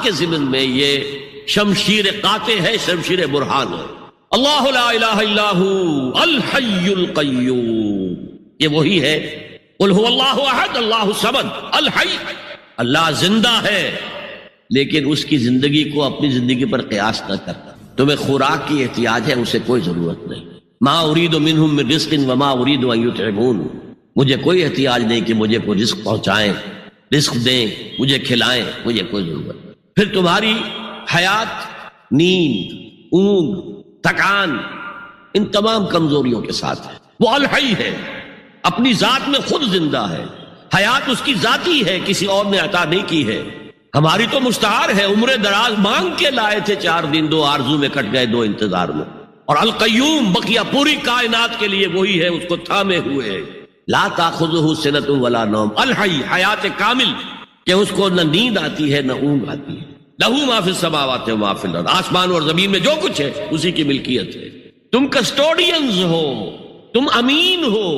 کے ضمن میں یہ شمشیر قاطع ہے، شمشیر برہان ہے۔ اللہ لا الہ الا ہو الحی القیوم، یہ وہی ہے۔ قل هو اللہ احد اللہ الصمد الحی، اللہ زندہ ہے لیکن اس کی زندگی کو اپنی زندگی پر قیاس نہ کرتا۔ تمہیں خوراک کی احتیاج ہے، اسے کوئی ضرورت نہیں۔ ما ارید منہم من رزق وما ارید ان یطعمون، مجھے کوئی احتیاج نہیں کہ مجھے کوئی رزق پہنچائیں، رزق دیں، مجھے کھلائیں، مجھے کوئی ضرورت نہیں۔ پھر تمہاری حیات نیند، اونگ، تھکان، ان تمام کمزوریوں کے ساتھ ہے۔ وہ الحی ہے، اپنی ذات میں خود زندہ ہے، حیات اس کی ذاتی ہے، کسی اور نے عطا نہیں کی ہے۔ ہماری تو مستعار ہے، عمر دراز مانگ کے لائے تھے، 4 دن 2 آرزو میں کٹ گئے، 2 انتظار میں۔ اور القیوم بقیہ پوری کائنات کے لیے وہی ہے، اس کو تھامے ہوئے۔ لا تاخذہ سنۃ ولا نوم، الحی، حیات کامل کہ اس کو نہ نیند آتی ہے نہ اونگ آتی ہے۔ لہو ما فی السماوات و ما فی الارض، آسمان اور زمین میں جو کچھ ہے اسی کی ملکیت ہے۔ تم کسٹوڈینز ہو، تم امین ہو،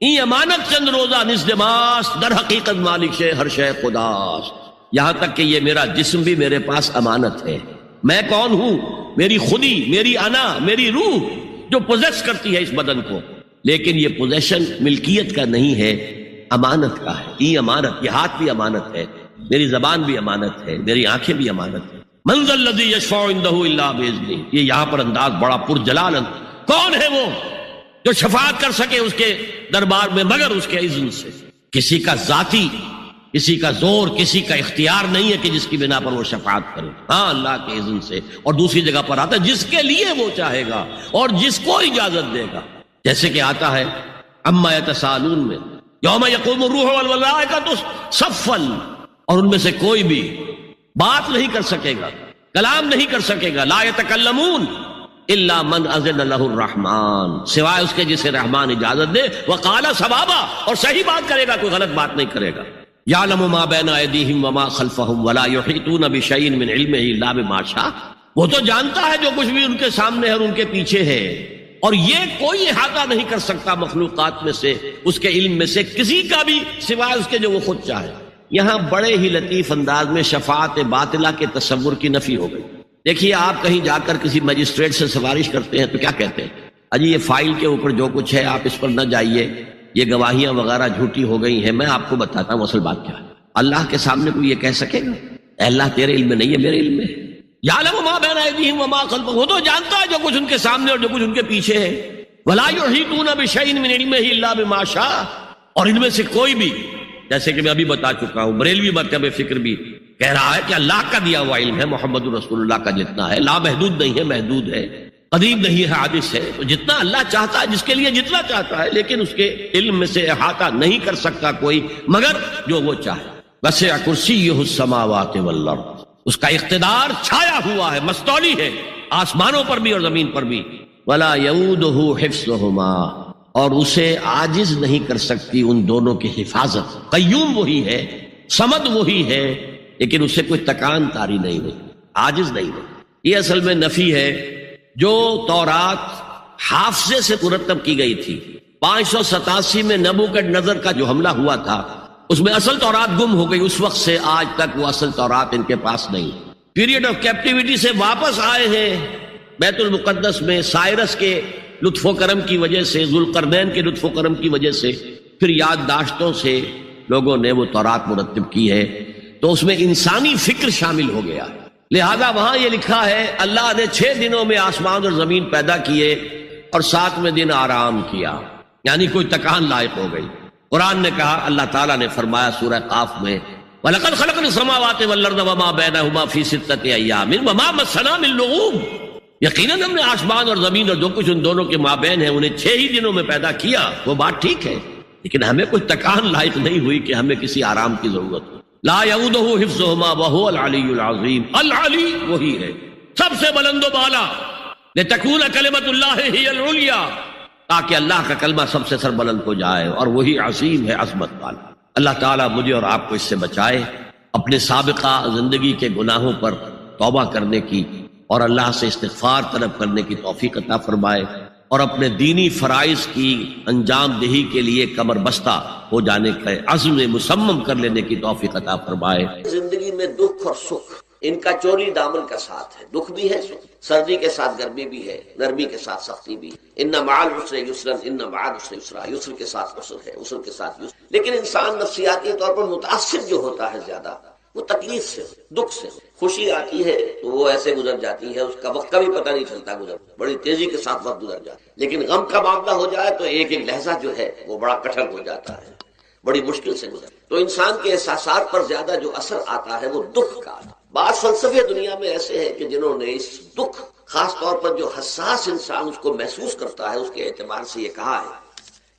این امانت چند روزہ نزد ماست، در حقیقت مالک شے ہر شے خداست۔ یہاں تک کہ یہ میرا جسم بھی میرے پاس امانت ہے۔ میں کون ہوں؟ میری خودی، میری انا، میری روح جو پوزیس کرتی ہے اس بدن کو، لیکن یہ پوزیشن ملکیت کا نہیں ہے، امانت کا ہے۔ یہ امانت، یہ ہاتھ بھی امانت ہے، میری زبان بھی امانت ہے، میری آنکھیں بھی امانت ہے۔ من ذا الذی یشفع عندہ الا باذنہ، یہ یہاں پر انداز بڑا پرجلال۔ کون ہے وہ جو شفاعت کر سکے اس کے دربار میں مگر اس کے اذن سے؟ کسی کا ذاتی، کسی کا زور، کسی کا اختیار نہیں ہے کہ جس کی بنا پر وہ شفاعت کرے، ہاں اللہ کے اذن سے۔ اور دوسری جگہ پر آتا ہے جس کے لیے وہ چاہے گا اور جس کو اجازت دے گا، جیسے کہ آتا ہے اما یتساءلون میں، یوم یقوم الروح والملائکۃ صفا، اور ان میں سے کوئی بھی بات نہیں کر سکے گا، کلام نہیں کر سکے گا، لا یتکلمون الا من اذن له الرحمن، سوائے اس کے جسے رحمان اجازت دے، وقال صوابا، اور صحیح بات کرے گا، کوئی غلط بات نہیں کرے گا۔ یعلم ما بین ایدیہم وما خلفہم ولا یحیطون بشیء من علمہ الا بما شاء، وہ تو جانتا ہے جو کچھ بھی ان کے سامنے ہے اور ان کے پیچھے ہے، اور یہ کوئی احاطہ نہیں کر سکتا مخلوقات میں سے، اس کے علم میں سے کسی کا بھی، سوائے اس کے جو وہ خود چاہے۔ یہاں بڑے ہی لطیف انداز میں شفاعت باطلہ کے تصور کی نفی ہو گئی۔ دیکھیے، آپ کہیں جا کر کسی مجسٹریٹ سے سفارش کرتے ہیں تو کیا کہتے ہیں؟ اجی یہ فائل کے اوپر جو کچھ ہے آپ اس پر نہ جائیے، یہ گواہیاں وغیرہ جھوٹی ہو گئی ہیں، میں آپ کو بتاتا ہوں اصل بات کیا ہے۔ اللہ کے سامنے کوئی یہ کہہ سکے گا اے اللہ تیرے علم میں نہیں ہے، میرے علم میں ہے؟ یعلم ما بین ایدیہم وما خلفہم، وہ تو جانتا ہے جو کچھ ان کے سامنے اور جو کچھ ان کے پیچھے ہے۔ ولا یحیطون بشیء من علمہ الا بما شاء، اور ان میں سے کوئی بھی، جیسے کہ میں ابھی بتا چکا ہوں، بریلوی مکتب فکر بھی کہہ رہا ہے کہ اللہ کا دیا ہوا علم ہے، محمد رسول اللہ کا جتنا ہے، لا محدود نہیں ہے، محدود ہے، قدیم نہیں ہے، حادث ہے، تو جتنا اللہ چاہتا ہے، جس کے لیے جتنا چاہتا ہے، لیکن اس کے علم میں سے احاطہ نہیں کر سکتا کوئی مگر جو وہ چاہے۔ وسع کرسیہ السماوات والارض، اس کا اقتدار چھایا ہوا ہے، مستولی ہے، آسمانوں پر بھی اور زمین پر بھی۔ ولا یؤودہ حفظہما، اور اسے عاجز نہیں کر سکتی ان دونوں کی حفاظت۔ قیوم وہی ہے، صمد وہی ہے، لیکن اسے کوئی تکان طاری نہیں ہوئی، عاجز نہیں ہوئی۔ یہ اصل میں نفی ہے۔ جو تورات حافظے سے مرتب کی گئی تھی، 587 میں نبوکدنضر کا جو حملہ ہوا تھا، اس میں اصل تورات گم ہو گئی، اس وقت سے آج تک وہ اصل تورات ان کے پاس نہیں۔ پیریڈ آف کیپٹیوٹی سے واپس آئے ہیں بیت المقدس میں، سائرس کے لطف و کرم کی وجہ سے، ذوالقرنین کے لطف و کرم کی وجہ سے، پھر یادداشتوں سے لوگوں نے وہ تورات مرتب کی ہے، تو اس میں انسانی فکر شامل ہو گیا۔ لہذا وہاں یہ لکھا ہے اللہ نے 6 دنوں میں آسمان اور زمین پیدا کیے اور 7ویں دن آرام کیا، یعنی کوئی تکان لائق ہو گئی۔ قرآن نے کہا، اللہ تعالیٰ نے فرمایا سورہ قاف میں، وَلَقَدْ خَلَقْنَا السَّمَاوَاتِ وَالْأَرْضَ وَمَا بَيْنَهُمَا فِي 6 أَيَّامٍ وَمَا مَسَّنَا مِن لُغُوبٍ، یقیناً ہم نے آسمان اور زمین اور جو کچھ ان دونوں کے مابین ہے انہیں 6 ہی دنوں میں پیدا کیا۔ وہ بات ٹھیک ہے، لیکن ہمیں کوئی تکان لائق نہیں ہوئی کہ ہمیں کسی آرام کی ضرورت ہو۔ لا یؤودہ حفظہما وہو العلی العظیم، العلی وہی ہے، سب سے بلند و بالا، لتکون کلمۃ اللہ ہی العلیٰ، تاکہ اللہ کا کلمہ سب سے سر بلند ہو جائے، اور وہی عظیم ہے، عظمت والا۔ اللہ تعالیٰ مجھے اور آپ کو اس سے بچائے، اپنے سابقہ زندگی کے گناہوں پر توبہ کرنے کی اور اللہ سے استغفار طلب کرنے کی توفیق عطا فرمائے، اور اپنے دینی فرائض کی انجام دہی کے لیے کمر بستہ ہو جانے کا عزم مصمم کر لینے کی توفیق عطا فرمائے۔ زندگی میں دکھ اور سکھ ان کا چولی دامن کا ساتھ ہے، دکھ بھی ہے، سردی کے ساتھ گرمی بھی ہے، نرمی کے ساتھ سختی بھی، ان مع العسر یسرا ان مع العسر یسرا، یسر کے ساتھ عسر ہے، عسر کے ساتھ یسر۔ لیکن انسان نفسیاتی طور پر متاثر جو ہوتا ہے زیادہ، وہ تکلیف سے، دکھ سے۔ خوشی آتی ہے تو وہ ایسے گزر جاتی ہے، اس کا وقت کا بھی پتہ نہیں چلتا، گزر بڑی تیزی کے ساتھ وقت گزر جاتا ہے۔ لیکن غم کا معاملہ ہو جائے تو ایک ایک لحظہ جو ہے وہ بڑا کٹھن ہو جاتا ہے، بڑی مشکل سے گزر۔ تو انسان کے احساسات پر زیادہ جو اثر آتا ہے وہ دکھ کا۔ بعض فلسفے دنیا میں ایسے ہیں کہ جنہوں نے اس دکھ، خاص طور پر جو حساس انسان اس کو محسوس کرتا ہے، اس کے اعتبار سے یہ کہا ہے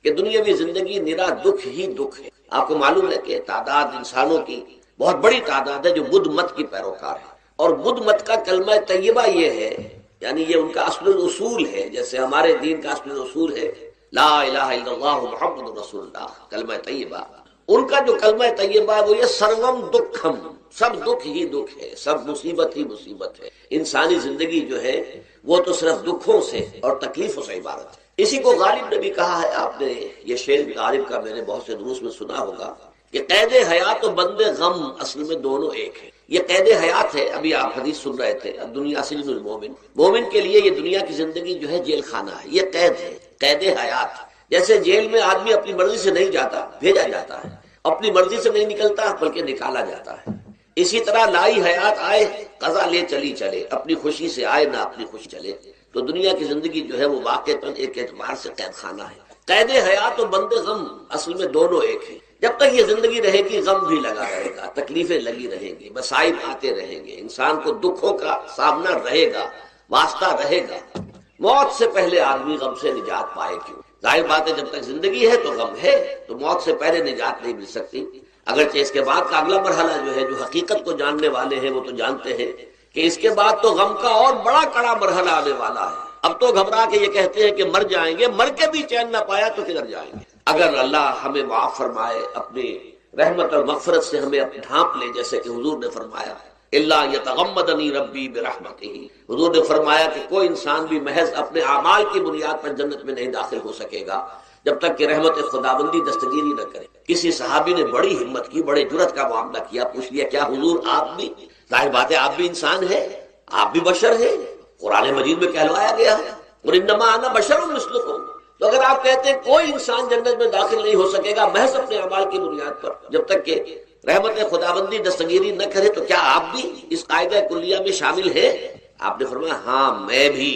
کہ دنیاوی زندگی نرا دکھ ہی دکھ ہے۔ آپ کو معلوم ہے کہ تعداد انسانوں کی بہت بڑی تعداد ہے جو بدھ مت کی پیروکار ہے، اور بدھ مت کا کلمہ طیبہ یہ ہے، یعنی یہ ان کا اصل الاصول ہے، جیسے ہمارے دین کا اصل الاصول ہے لا الہ الا اللہ محمد رسول اللہ، کلمہ طیبہ۔ ان کا جو کلمہ طیبہ ہے وہ یہ سروم دکھم، سب دکھ ہی دکھ ہے، سب مصیبت ہی مصیبت ہے۔ انسانی زندگی جو ہے وہ تو صرف دکھوں سے اور تکلیفوں سے عبارت ہے۔ اسی کو غالب نے بھی کہا ہے، آپ نے یہ شعر غالب کا میں نے بہت سے دروس میں سنا ہوگا کہ قید حیات و بند غم اصل میں دونوں ایک ہے۔ یہ قید حیات ہے، ابھی آپ حدیث سن رہے تھے، دنیا سجن المومن، مومن کے لیے یہ دنیا کی زندگی جو ہے جیل خانہ ہے، یہ قید ہے، قید حیات۔ جیسے جیل میں آدمی اپنی مرضی سے نہیں جاتا، بھیجا جاتا ہے، اپنی مرضی سے نہیں نکلتا بلکہ نکالا جاتا ہے۔ اسی طرح لائی حیات آئے قضا لے چلی چلے، اپنی خوشی سے آئے نہ اپنی خوشی چلے۔ تو دنیا کی زندگی جو ہے وہ واقعتاً ایک اعتبار سے قید خانہ ہے۔ قید حیات و بند غم اصل میں دونوں ایک ہیں۔ جب تک یہ زندگی رہے گی غم بھی لگا رہے گا، تکلیفیں لگی رہیں گی، مصائب آتے رہیں گے، انسان کو دکھوں کا سامنا رہے گا، واسطہ رہے گا۔ موت سے پہلے آدمی غم سے نجات پائے کیوں؟ ظاہر بات ہے جب تک زندگی ہے تو غم ہے، تو موت سے پہلے نجات نہیں مل سکتی۔ اگرچہ اس کے بعد کا اگلا مرحلہ جو ہے، جو حقیقت کو جاننے والے ہیں وہ تو جانتے ہیں کہ اس کے بعد تو غم کا اور بڑا کڑا مرحلہ آنے والا ہے۔ اب تو گھبرا کے یہ کہتے ہیں کہ مر جائیں گے، مر کے بھی چین نہ پایا تو کدھر جائیں گے؟ اگر اللہ ہمیں معاف فرمائے، اپنی رحمت اور مغفرت سے ہمیں ڈھانپ لے، جیسے کہ حضور نے فرمایا اللہ یتغمدنی ربی برحمتہ، حضور نے فرمایا کہ کوئی انسان بھی محض اپنے اعمال کی بنیاد پر جنت میں نہیں داخل ہو سکے گا جب تک کہ رحمت خداوندی دستگیری نہ کرے۔ کسی صحابی نے بڑی ہمت کی، بڑے جرأت کا معاملہ کیا، پوچھ لیا کیا حضور آپ بھی؟ ظاہر بات ہے آپ بھی انسان ہیں، آپ بھی بشر ہیں، قرآن مجید میں کہلوایا گیا ہے اور انما انا بشر مثلکم۔ تو اگر آپ کہتے ہیں کوئی انسان جنت میں داخل نہیں ہو سکے گا محض اپنے اعمال کی بنیاد پر جب تک کہ رحمت خداوندی دستگیری نہ کرے، تو کیا آپ بھی اس قاعدہ کلیہ میں شامل ہیں؟ آپ نے فرمایا ہاں میں بھی،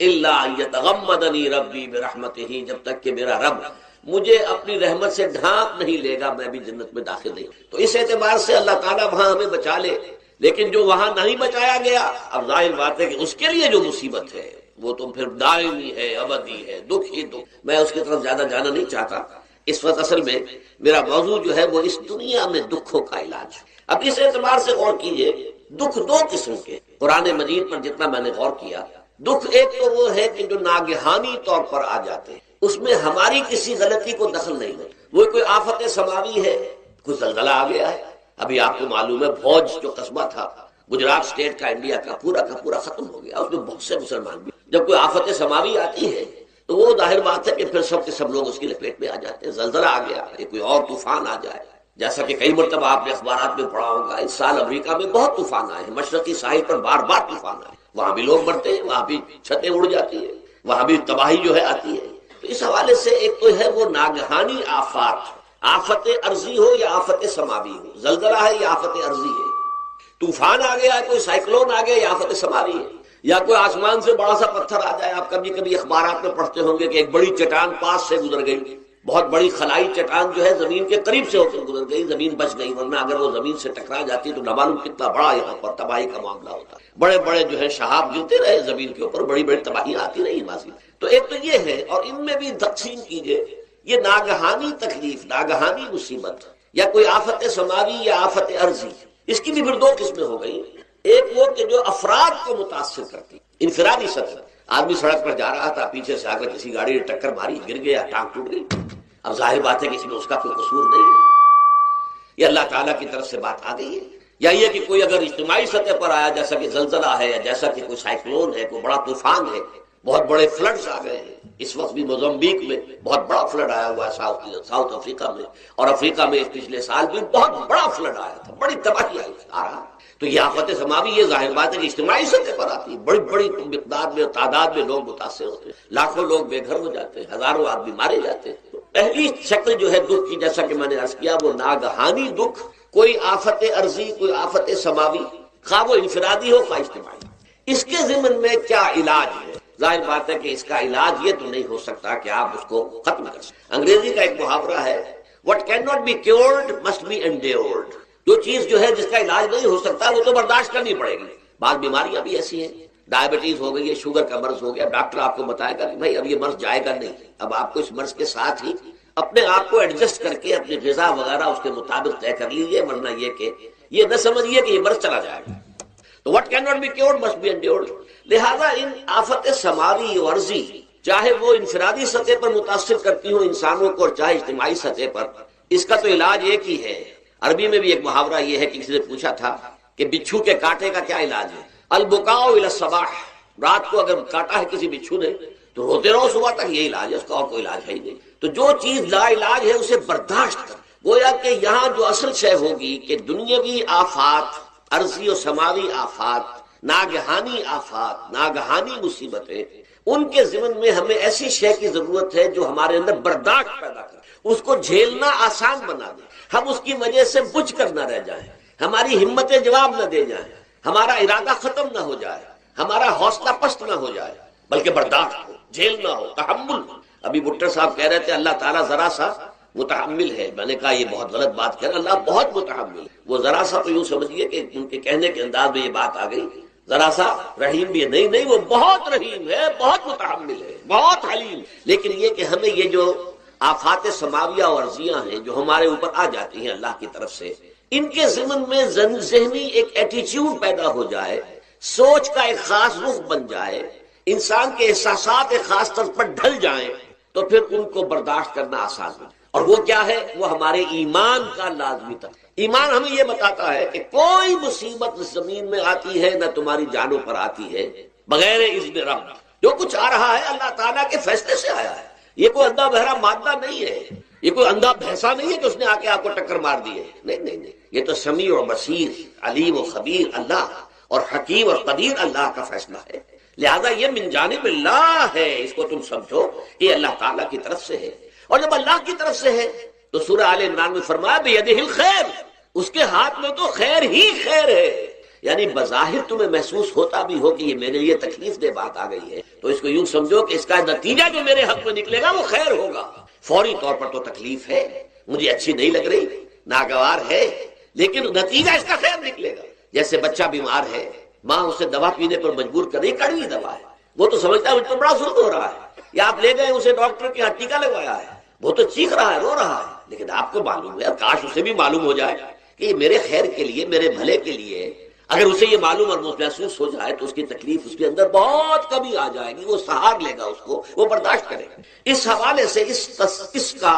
الا یتغمدنی ربی برحمتہ، جب تک کہ میرا رب مجھے اپنی رحمت سے ڈھانپ نہیں لے گا میں بھی جنت میں داخل نہیں۔ تو اس اعتبار سے اللہ تعالیٰ وہاں ہمیں بچا لے، لیکن جو وہاں نہیں بچایا گیا، اب ظاہر بات ہے کہ اس کے لیے جو مصیبت ہے وہ تو پھر دائمی ہے، ابدی ہے، دکھ ہی دکھ۔ میں اس کی طرف زیادہ جانا نہیں چاہتا اس وقت، اصل میں میرا موضوع جو ہے وہ اس دنیا میں دکھوں کا علاج۔ اب اس اعتبار سے غور کیجئے، دکھ دو قسم کے، قرآن مجید پر جتنا میں نے غور کیا، دکھ ایک تو وہ ہے کہ جو ناگہانی طور پر آ جاتے ہیں، اس میں ہماری کسی غلطی کو دخل نہیں ہے، وہ کوئی آفت سماوی ہے، کوئی زلزلہ آ گیا ہے۔ ابھی آپ کو معلوم ہے بھوج جو قصبہ تھا گجرات اسٹیٹ کا، انڈیا کا پورا ختم ہو گیا، اس میں بہت سے مسلمان بھی۔ جب کوئی آفت سماوی آتی ہے تو وہ ظاہر بات ہے کہ پھر سب کے سب لوگ اس کی لپیٹ میں آ جاتے ہیں۔ زلزلہ آ گیا، کوئی اور طوفان آ جائے، جیسا کہ کئی مرتبہ آپ نے اخبارات میں پڑھا ہوگا، اس سال امریکہ میں بہت طوفان آئے ہیں، مشرقی ساحل پر بار بار طوفان آئے، وہاں بھی لوگ مرتے ہیں، وہاں بھی چھتیں اڑ جاتی ہیں، وہاں بھی تباہی جو ہے آتی ہے۔ تو اس حوالے سے ایک تو ہے وہ ناگہانی آفات، آفت ارضی ہو یا آفت سماوی ہو، زلزلہ ہے یا آفت ارضی ہے، طوفان آ گیا ہے، کوئی سائیکلون آ گیا یا آفت سماوی ہے، یا کوئی آسمان سے بڑا سا پتھر آ جائے۔ آپ کبھی کبھی اخبارات میں پڑھتے ہوں گے کہ ایک بڑی چٹان پاس سے گزر گئی، بہت بڑی خلائی چٹان جو ہے زمین کے قریب سے ہو کر گزر گئی، زمین بچ گئی، ورنہ اگر وہ زمین سے ٹکرا جاتی تو نہ معلوم کتنا بڑا یہاں پر تباہی کا معاملہ ہوتا، بڑے بڑے جو ہے شہاب گرتے رہے زمین کے اوپر، بڑی بڑی تباہیاں آتی رہی ماضی میں۔ تو ایک تو یہ ہے، اور ان میں بھی تقسیم کیجئے، یہ ناگہانی تکلیف، ناگہانی مصیبت، یا کوئی آفت سماوی یا آفت ارضی، اس کی بھی پھر دو قسمیں ہو گئی۔ ایک وہ کہ جو افراد کو متاثر کرتی، انفرادی سطح، آدمی سڑک پر جا رہا تھا، پیچھے سے آ کر کسی گاڑی نے ٹکر ماری، گر گیا، ٹانگ ٹوٹ گئی، اب ظاہر بات ہے کہ اس میں اس کا کوئی قصور نہیں ہے، یہ اللہ تعالیٰ کی طرف سے بات آ گئی ہے۔ یا یہ کہ کوئی اگر اجتماعی سطح پر آیا، جیسا کہ زلزلہ ہے، یا جیسا کہ کوئی سائیکلون ہے، کوئی بڑا طوفان ہے، بہت بڑے فلڈز آ گئے ہیں، اس وقت بھی موزمبیق میں بہت بڑا فلڈ آیا ہوا ہے، ساؤتھ افریقہ میں، اور افریقہ میں پچھلے سال بھی بہت بڑا فلڈ آیا تھا، بڑی تباہی آئی آ رہا۔ تو یہ آفت سماوی یہ ظاہر بات ہے کہ اجتماعی سطح پر آتی ہے، بڑی بڑی مقدار میں تعداد میں لوگ متاثر ہوتے ہیں، لاکھوں لوگ بے گھر ہو جاتے ہیں، ہزاروں آدمی مارے جاتے ہیں۔ تو پہلی شکل جو ہے دکھ کی، جیسا کہ میں نے عرض کیا، وہ ناگہانی دکھ، کوئی آفت عرضی، کوئی آفت سماوی، خواہ وہ انفرادی ہو خواہ اجتماعی۔ اس کے ضمن میں کیا علاج ہے؟ ظاہر بات ہے کہ اس کا علاج یہ تو نہیں ہو سکتا کہ آپ اس کو ختم کر سکیں۔ انگریزی کا ایک محاورہ ہے، what cannot be cured must be endured۔ جو چیز جو ہے جس کا علاج نہیں ہو سکتا وہ تو برداشت کرنی پڑے گی۔ بعض بیماریاں بھی ایسی ہیں، ڈائبٹیز ہو گئی ہے، شوگر کا مرض ہو گیا، ڈاکٹر آپ کو بتائے گا کہ بھائی اب یہ مرض جائے گا نہیں، اب آپ کو اس مرض کے ساتھ ہی اپنے آپ کو ایڈجسٹ کر کے اپنی غذا وغیرہ اس کے مطابق طے کر لیجیے، ورنہ یہ کہ یہ نہ سمجھیے کہ یہ مرض چلا جائے گا۔ تو what cannot be cured must be endured۔ لہذا ان آفت سماوی و عرضی، چاہے وہ انفرادی سطح پر متاثر کرتی ہوں انسانوں کو اور چاہے اجتماعی سطح پر، اس کا تو علاج ایک ہی ہے۔ عربی میں بھی ایک محاورہ یہ ہے کہ کسی نے پوچھا تھا کہ بچھو کے کاٹے کا کیا علاج ہے؟ البکاء الی الصباح، رات کو اگر کاٹا ہے کسی بچھو نے تو روتے رہو صبح تک، یہ علاج ہے، اس کا اور کوئی علاج ہے ہی نہیں۔ تو جو چیز لا علاج ہے اسے برداشت کر، گویا کہ یہاں جو اصل شے ہوگی کہ دنیاوی آفات، عرضی و سماوی آفات، ناگہانی آفات، ناگہانی مصیبتیں، ان کے ضمن میں ہمیں ایسی شے کی ضرورت ہے جو ہمارے اندر برداشت پیدا کرے، اس کو جھیلنا آسان بنا دے، ہم اس کی وجہ سے بجھ کر نہ رہ جائیں، ہماری ہمتیں جواب نہ دے جائیں، ہمارا ارادہ ختم نہ ہو جائے، ہمارا حوصلہ پست نہ ہو جائے، بلکہ برداشت ہو، جھیلنا ہو، تحمل ہو۔ ابھی بھٹر صاحب کہہ رہے تھے اللہ تعالیٰ ذرا سا متحمل ہے، میں نے کہا یہ بہت غلط بات کہہ رہے ہیں، اللہ بہت متحمل ہے۔ وہ ذرا سا تو یوں سمجھیے کہ ان کے کہنے کے انداز میں یہ بات آ گئی، ذرا سا رحیم بھی ہے، نہیں وہ بہت رحیم ہے، بہت متحمل ہے، بہت حلیم۔ لیکن یہ کہ ہمیں یہ جو آفات سماویہ اور عرضیاں ہیں جو ہمارے اوپر آ جاتی ہیں اللہ کی طرف سے، ان کے ضمن میں ذہنی ایک ایٹیچیوڈ پیدا ہو جائے، سوچ کا ایک خاص رخ بن جائے، انسان کے احساسات ایک خاص طرز پر ڈھل جائیں، تو پھر ان کو برداشت کرنا آسان ہے۔ اور وہ کیا ہے؟ وہ ہمارے ایمان کا لازمی تھا۔ ایمان ہمیں یہ بتاتا ہے کہ کوئی مصیبت زمین میں آتی ہے نہ تمہاری جانوں پر آتی ہے بغیر اذن رب۔ جو کچھ آ رہا ہے اللہ تعالیٰ کے فیصلے سے آیا ہے، یہ کوئی اندھا بہرا مادہ نہیں ہے، یہ کوئی اندھا بھینسا نہیں ہے کہ اس نے آ کے آپ کو ٹکر مار دی ہے، نہیں، یہ تو سمیع و بصیر، علیم و خبیر اللہ اور حکیم اور قدیر اللہ کا فیصلہ ہے۔ لہذا یہ من جانب اللہ ہے، اس کو تم سمجھو کہ اللہ تعالیٰ کی طرف سے ہے۔ اور جب اللہ کی طرف سے ہے تو سورہ آل عمران میں فرمایا بیدہ الخیر، اس کے ہاتھ میں تو خیر ہی خیر ہے۔ یعنی بظاہر تمہیں محسوس ہوتا بھی ہو کہ یہ میرے لیے تکلیف دہ بات آ گئی ہے، تو اس کو یوں سمجھو کہ اس کا نتیجہ جو میرے حق میں نکلے گا وہ خیر ہوگا۔ فوری طور پر تو تکلیف ہے، مجھے اچھی نہیں لگ رہی، ناگوار ہے، لیکن نتیجہ اس کا خیر نکلے گا۔ جیسے بچہ بیمار ہے، ماں اسے دوا پینے پر مجبور کر رہی، کڑوی دوا ہے، وہ تو سمجھتا ہے مجھ پر بڑا ظلم ہو رہا ہے، یا آپ لے گئے اسے ڈاکٹر کے یہاں ٹیکا لگوایا ہے، وہ تو چیخ رہا ہے، رو رہا ہے، لیکن آپ کو معلوم ہے، کاش اسے بھی معلوم ہو جائے کہ یہ میرے خیر کے لیے، میرے بھلے کے لیے۔ اگر اسے یہ معلوم اور محسوس ہو جائے تو اس کی تکلیف اس کے اندر بہت کمی آ جائے گی، وہ سہار لے گا اس کو، وہ برداشت کرے گا۔ اس حوالے سے اس کا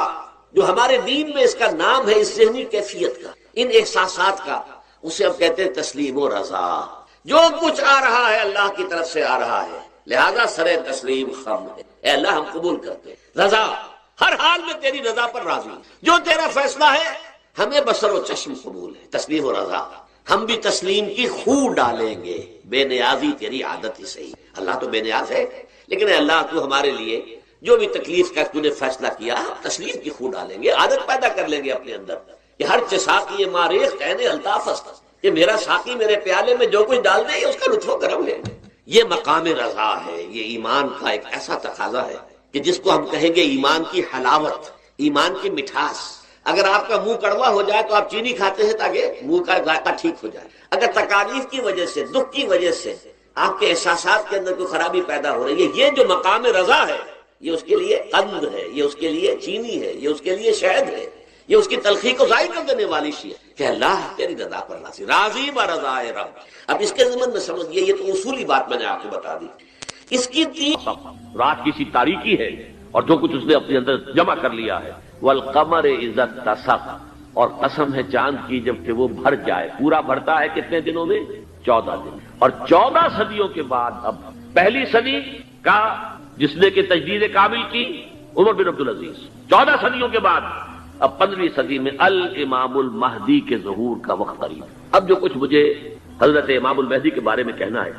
جو ہمارے دین میں اس کا نام ہے، اس ذہنی کیفیت کا، ان احساسات کا، اسے ہم کہتے ہیں تسلیم و رضا۔ جو کچھ آ رہا ہے اللہ کی طرف سے آ رہا ہے، لہذا سر تسلیم خم ہے، اے اللہ ہم قبول کرتے ہیں، رضا، ہر حال میں تیری رضا پر راضی، جو تیرا فیصلہ ہے ہمیں بصر و چشم قبول ہے، تسلیم و رضا۔ ہم بھی تسلیم کی خو ڈالیں گے، بے نیازی تیری عادت ہی صحیح۔ اللہ تو بے نیاز ہے، لیکن اے اللہ تو ہمارے لیے جو بھی تکلیف کا تو نے فیصلہ کیا، ہم تسلیم کی خو ڈالیں گے، عادت پیدا کر لیں گے اپنے اندر کہ ہر ساقی ماریخ کہنے الطاف است، کہ میرا ساقی میرے پیالے میں جو کچھ ڈال دے اس کا لطف و کرم ہے۔ یہ مقام رضا ہے، یہ ایمان کا ایک ایسا تقاضا ہے کہ جس کو ہم کہیں گے ایمان کی حلاوت، ایمان کی مٹھاس۔ اگر آپ کا منہ کڑوا ہو جائے تو آپ چینی کھاتے ہیں تاکہ منہ کا ذائقہ ٹھیک ہو جائے۔ اگر تکالیف کی وجہ سے، دکھ کی وجہ سے آپ کے احساسات کے اندر کوئی خرابی پیدا ہو رہی ہے، یہ جو مقام رضا ہے، یہ اس کے لیے قند ہے، یہ اس کے لیے چینی ہے، یہ اس کے لیے شہد ہے، یہ اس کی تلخی کو ظاہر کر دینے والی شیء ہے کہ اللہ تیری رضا پر راضی، راضی برضا رب۔ اب اس کے ضمن میں سمجھئے، یہ تو اصولی بات میں نے آپ کو بتا دی۔ اس کی رات کی سی تاریکی ہے اور جو کچھ اس نے اپنے اندر جمع کر لیا ہے، والقمر اذا اتسق، اور قسم ہے چاند کی جب کہ وہ بھر جائے۔ پورا بھرتا ہے کتنے دنوں میں؟ 14 دن۔ اور 14 صدیوں کے بعد اب پہلی صدی کا جس نے کہ تجدید کامل کی عمر بن عبدالعزیز، 14 صدیوں کے بعد اب 15ویں صدی میں الامام المہدی کے ظہور کا وقت قریب۔ اب جو کچھ مجھے حضرت امام المہدی کے بارے میں کہنا ہے،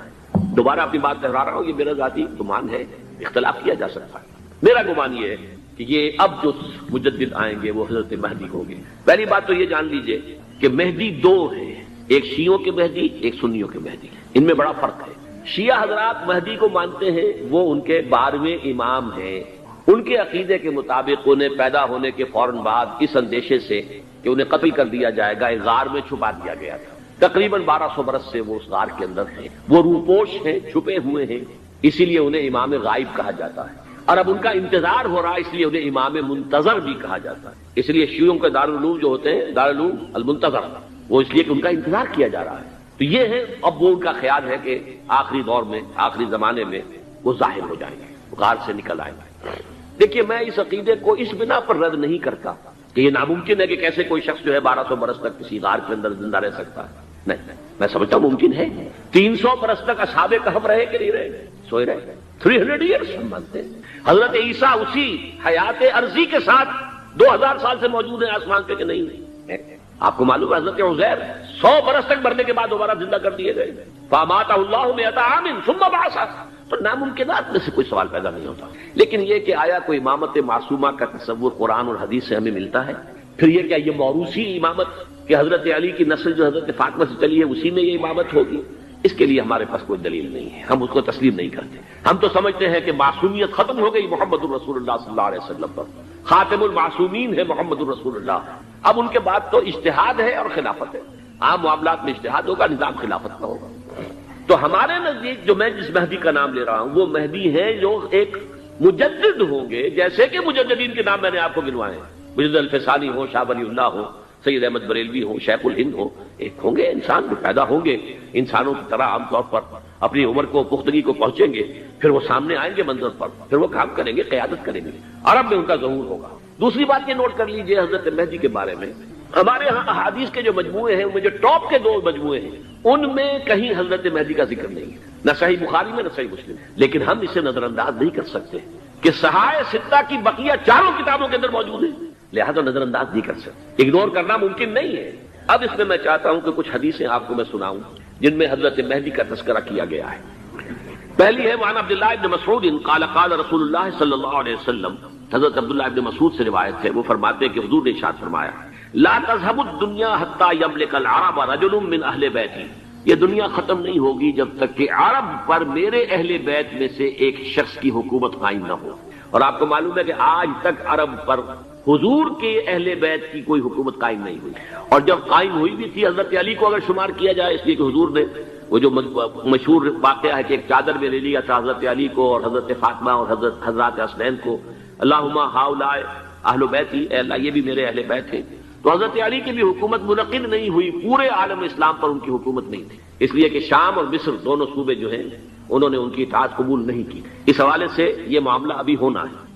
دوبارہ اپنی بات دہرا رہا ہوں، یہ میرا ذاتی گمان ہے، اختلاف کیا جا سکتا ہے۔ میرا گمان یہ ہے کہ یہ اب جو مجدد آئیں گے وہ حضرت مہدی ہوں گے۔ پہلی بات تو یہ جان لیجئے کہ مہدی دو ہیں، ایک شیعوں کے مہدی، ایک سنیوں کے مہدی، ان میں بڑا فرق ہے۔ شیعہ حضرات مہدی کو مانتے ہیں، وہ ان کے 12ویں امام ہیں، ان کے عقیدے کے مطابق انہیں پیدا ہونے کے فوراً بعد اس اندیشے سے کہ انہیں قتل کر دیا جائے گا ایک غار میں چھپا دیا گیا تھا۔ تقریباً 1200 برس سے وہ اس غار کے اندر ہیں، وہ روپوش ہیں، چھپے ہوئے ہیں، اسی لیے انہیں امام غائب کہا جاتا ہے، اور اب ان کا انتظار ہو رہا ہے، اس لیے انہیں امام منتظر بھی کہا جاتا ہے۔ اس لیے شیعوں کے دارالعلوم جو ہوتے ہیں دارالعلوم المنتظر، وہ اس لیے کہ ان کا انتظار کیا جا رہا ہے۔ تو یہ ہے، اب وہ ان کا خیال ہے کہ آخری دور میں، آخری زمانے میں وہ ظاہر ہو جائیں گے، غار سے نکل آئیں گے۔ دیکھیے، میں اس عقیدے کو اس بنا پر رد نہیں کرتا کہ یہ ناممکن ہے کہ کیسے کوئی شخص جو ہے 1200 برس تک کسی غار کے اندر زندہ رہ سکتا ہے۔ نہیں، میں سمجھتا ہوں ممکن ہے۔ 300 برس تک اصحاب کہف رہے کہ نہیں رہے؟ سوئے رہے۔ 300 ایئرس ہم مانتے ہیں۔ حضرت عیسیٰ اسی حیات عرضی کے ساتھ 2000 سال سے موجود ہیں آسمان پہ کہ نہیں؟ آپ کو معلوم ہے حضرت عزیر 100 برس تک مرنے کے بعد دوبارہ زندہ کر دیے گئے۔ فاماتہ اللہ 100 عام ثم بعثہ۔ تو ناممکنات میں سے کوئی سوال پیدا نہیں ہوتا۔ لیکن یہ کہ آیا کوئی امامت معصومہ کا تصور قرآن اور حدیث سے ہمیں ملتا ہے؟ پھر یہ کیا یہ موروثی امامت کہ حضرت علی کی نسل جو حضرت فاطمہ سے چلی ہے اسی میں یہ امامت ہوگی؟ اس کے لیے ہمارے پاس کوئی دلیل نہیں ہے، ہم اس کو تسلیم نہیں کرتے۔ ہم تو سمجھتے ہیں کہ معصومیت ختم ہو گئی محمد الرسول اللہ صلی اللہ علیہ وسلم پر، خاتم المعصومین ہے محمد الرسول اللہ۔ اب ان کے بعد تو اجتہاد ہے اور خلافت ہے، عام معاملات میں اجتہاد ہوگا، نظام خلافت کا ہوگا۔ تو ہمارے نزدیک جو میں جس مہدی کا نام لے رہا ہوں وہ مہدی ہیں جو ایک مجدد ہوں گے، جیسے کہ مجددین کے نام میں نے آپ کو گنوائے ہیں، مجدد الفسانی ہو، شاہ ولی اللہ ہو، سید احمد بریلوی ہو، شیخ الہند ہو، ایک ہوں گے انسان جو پیدا ہوں گے انسانوں کی طرح عام طور پر اپنی عمر کو پختگی کو پہنچیں گے، پھر وہ سامنے آئیں گے منظر پر، پھر وہ کام کریں گے، قیادت کریں گے، عرب میں ان کا ظہور ہوگا۔ دوسری بات یہ نوٹ کر لیجئے حضرت مہدی کے بارے میں، ہمارے ہاں احادیث کے جو مجموعے ہیں ان میں جو ٹاپ کے 2 مجموعے ہیں ان میں کہیں حضرت مہدی کا ذکر نہیں ہے، نہ صحیح بخاری میں نہ صحیح مسلم۔ لیکن ہم اسے نظر انداز نہیں کر سکتے کہ صحائح ستہ کی بقیہ 4 کتابوں کے اندر موجود ہیں، لہذا نظر انداز نہیں کر سکتے، اگنور کرنا ممکن نہیں ہے۔ اب اس میں میں چاہتا ہوں کہ کچھ حدیثیں آپ کو میں سناؤں جن میں حضرت مہدی کا تذکرہ کیا گیا ہے۔ پہلی ہے وعن عبداللہ ابن مسعود قال قال رسول اللہ صلی اللہ علیہ وسلم، حضرت عبداللہ ابن مسعود سے روایت ہے، وہ فرماتے ہیں کہ حضور نے ارشاد فرمایا لا تذهب الدنيا حتى يملك العرب رجل من اہل بیتی، یہ دنیا ختم نہیں ہوگی جب تک کہ عرب پر میرے اہل بیت میں سے ایک شخص کی حکومت قائم نہ ہو۔ اور آپ کو معلوم ہے کہ آج تک عرب پر حضور کے اہل بیت کی کوئی حکومت قائم نہیں ہوئی، اور جب قائم ہوئی بھی تھی حضرت علی کو اگر شمار کیا جائے، اس لیے کہ حضور نے وہ جو مشہور واقعہ ہے کہ ایک چادر میں لے لیا تھا حضرت علی کو اور حضرت فاطمہ اور حضرات حسنین کو، اللہم ہؤلاء اہل بیتی، اے اللہ یہ بھی میرے اہل بیت ہیں۔ تو حضرت علی کی بھی حکومت منعقد نہیں ہوئی، پورے عالم اسلام پر ان کی حکومت نہیں تھی، اس لیے کہ شام اور مصر دونوں صوبے جو ہیں انہوں نے ان کی اطاعت قبول نہیں کی۔ اس حوالے سے یہ معاملہ ابھی ہونا ہے۔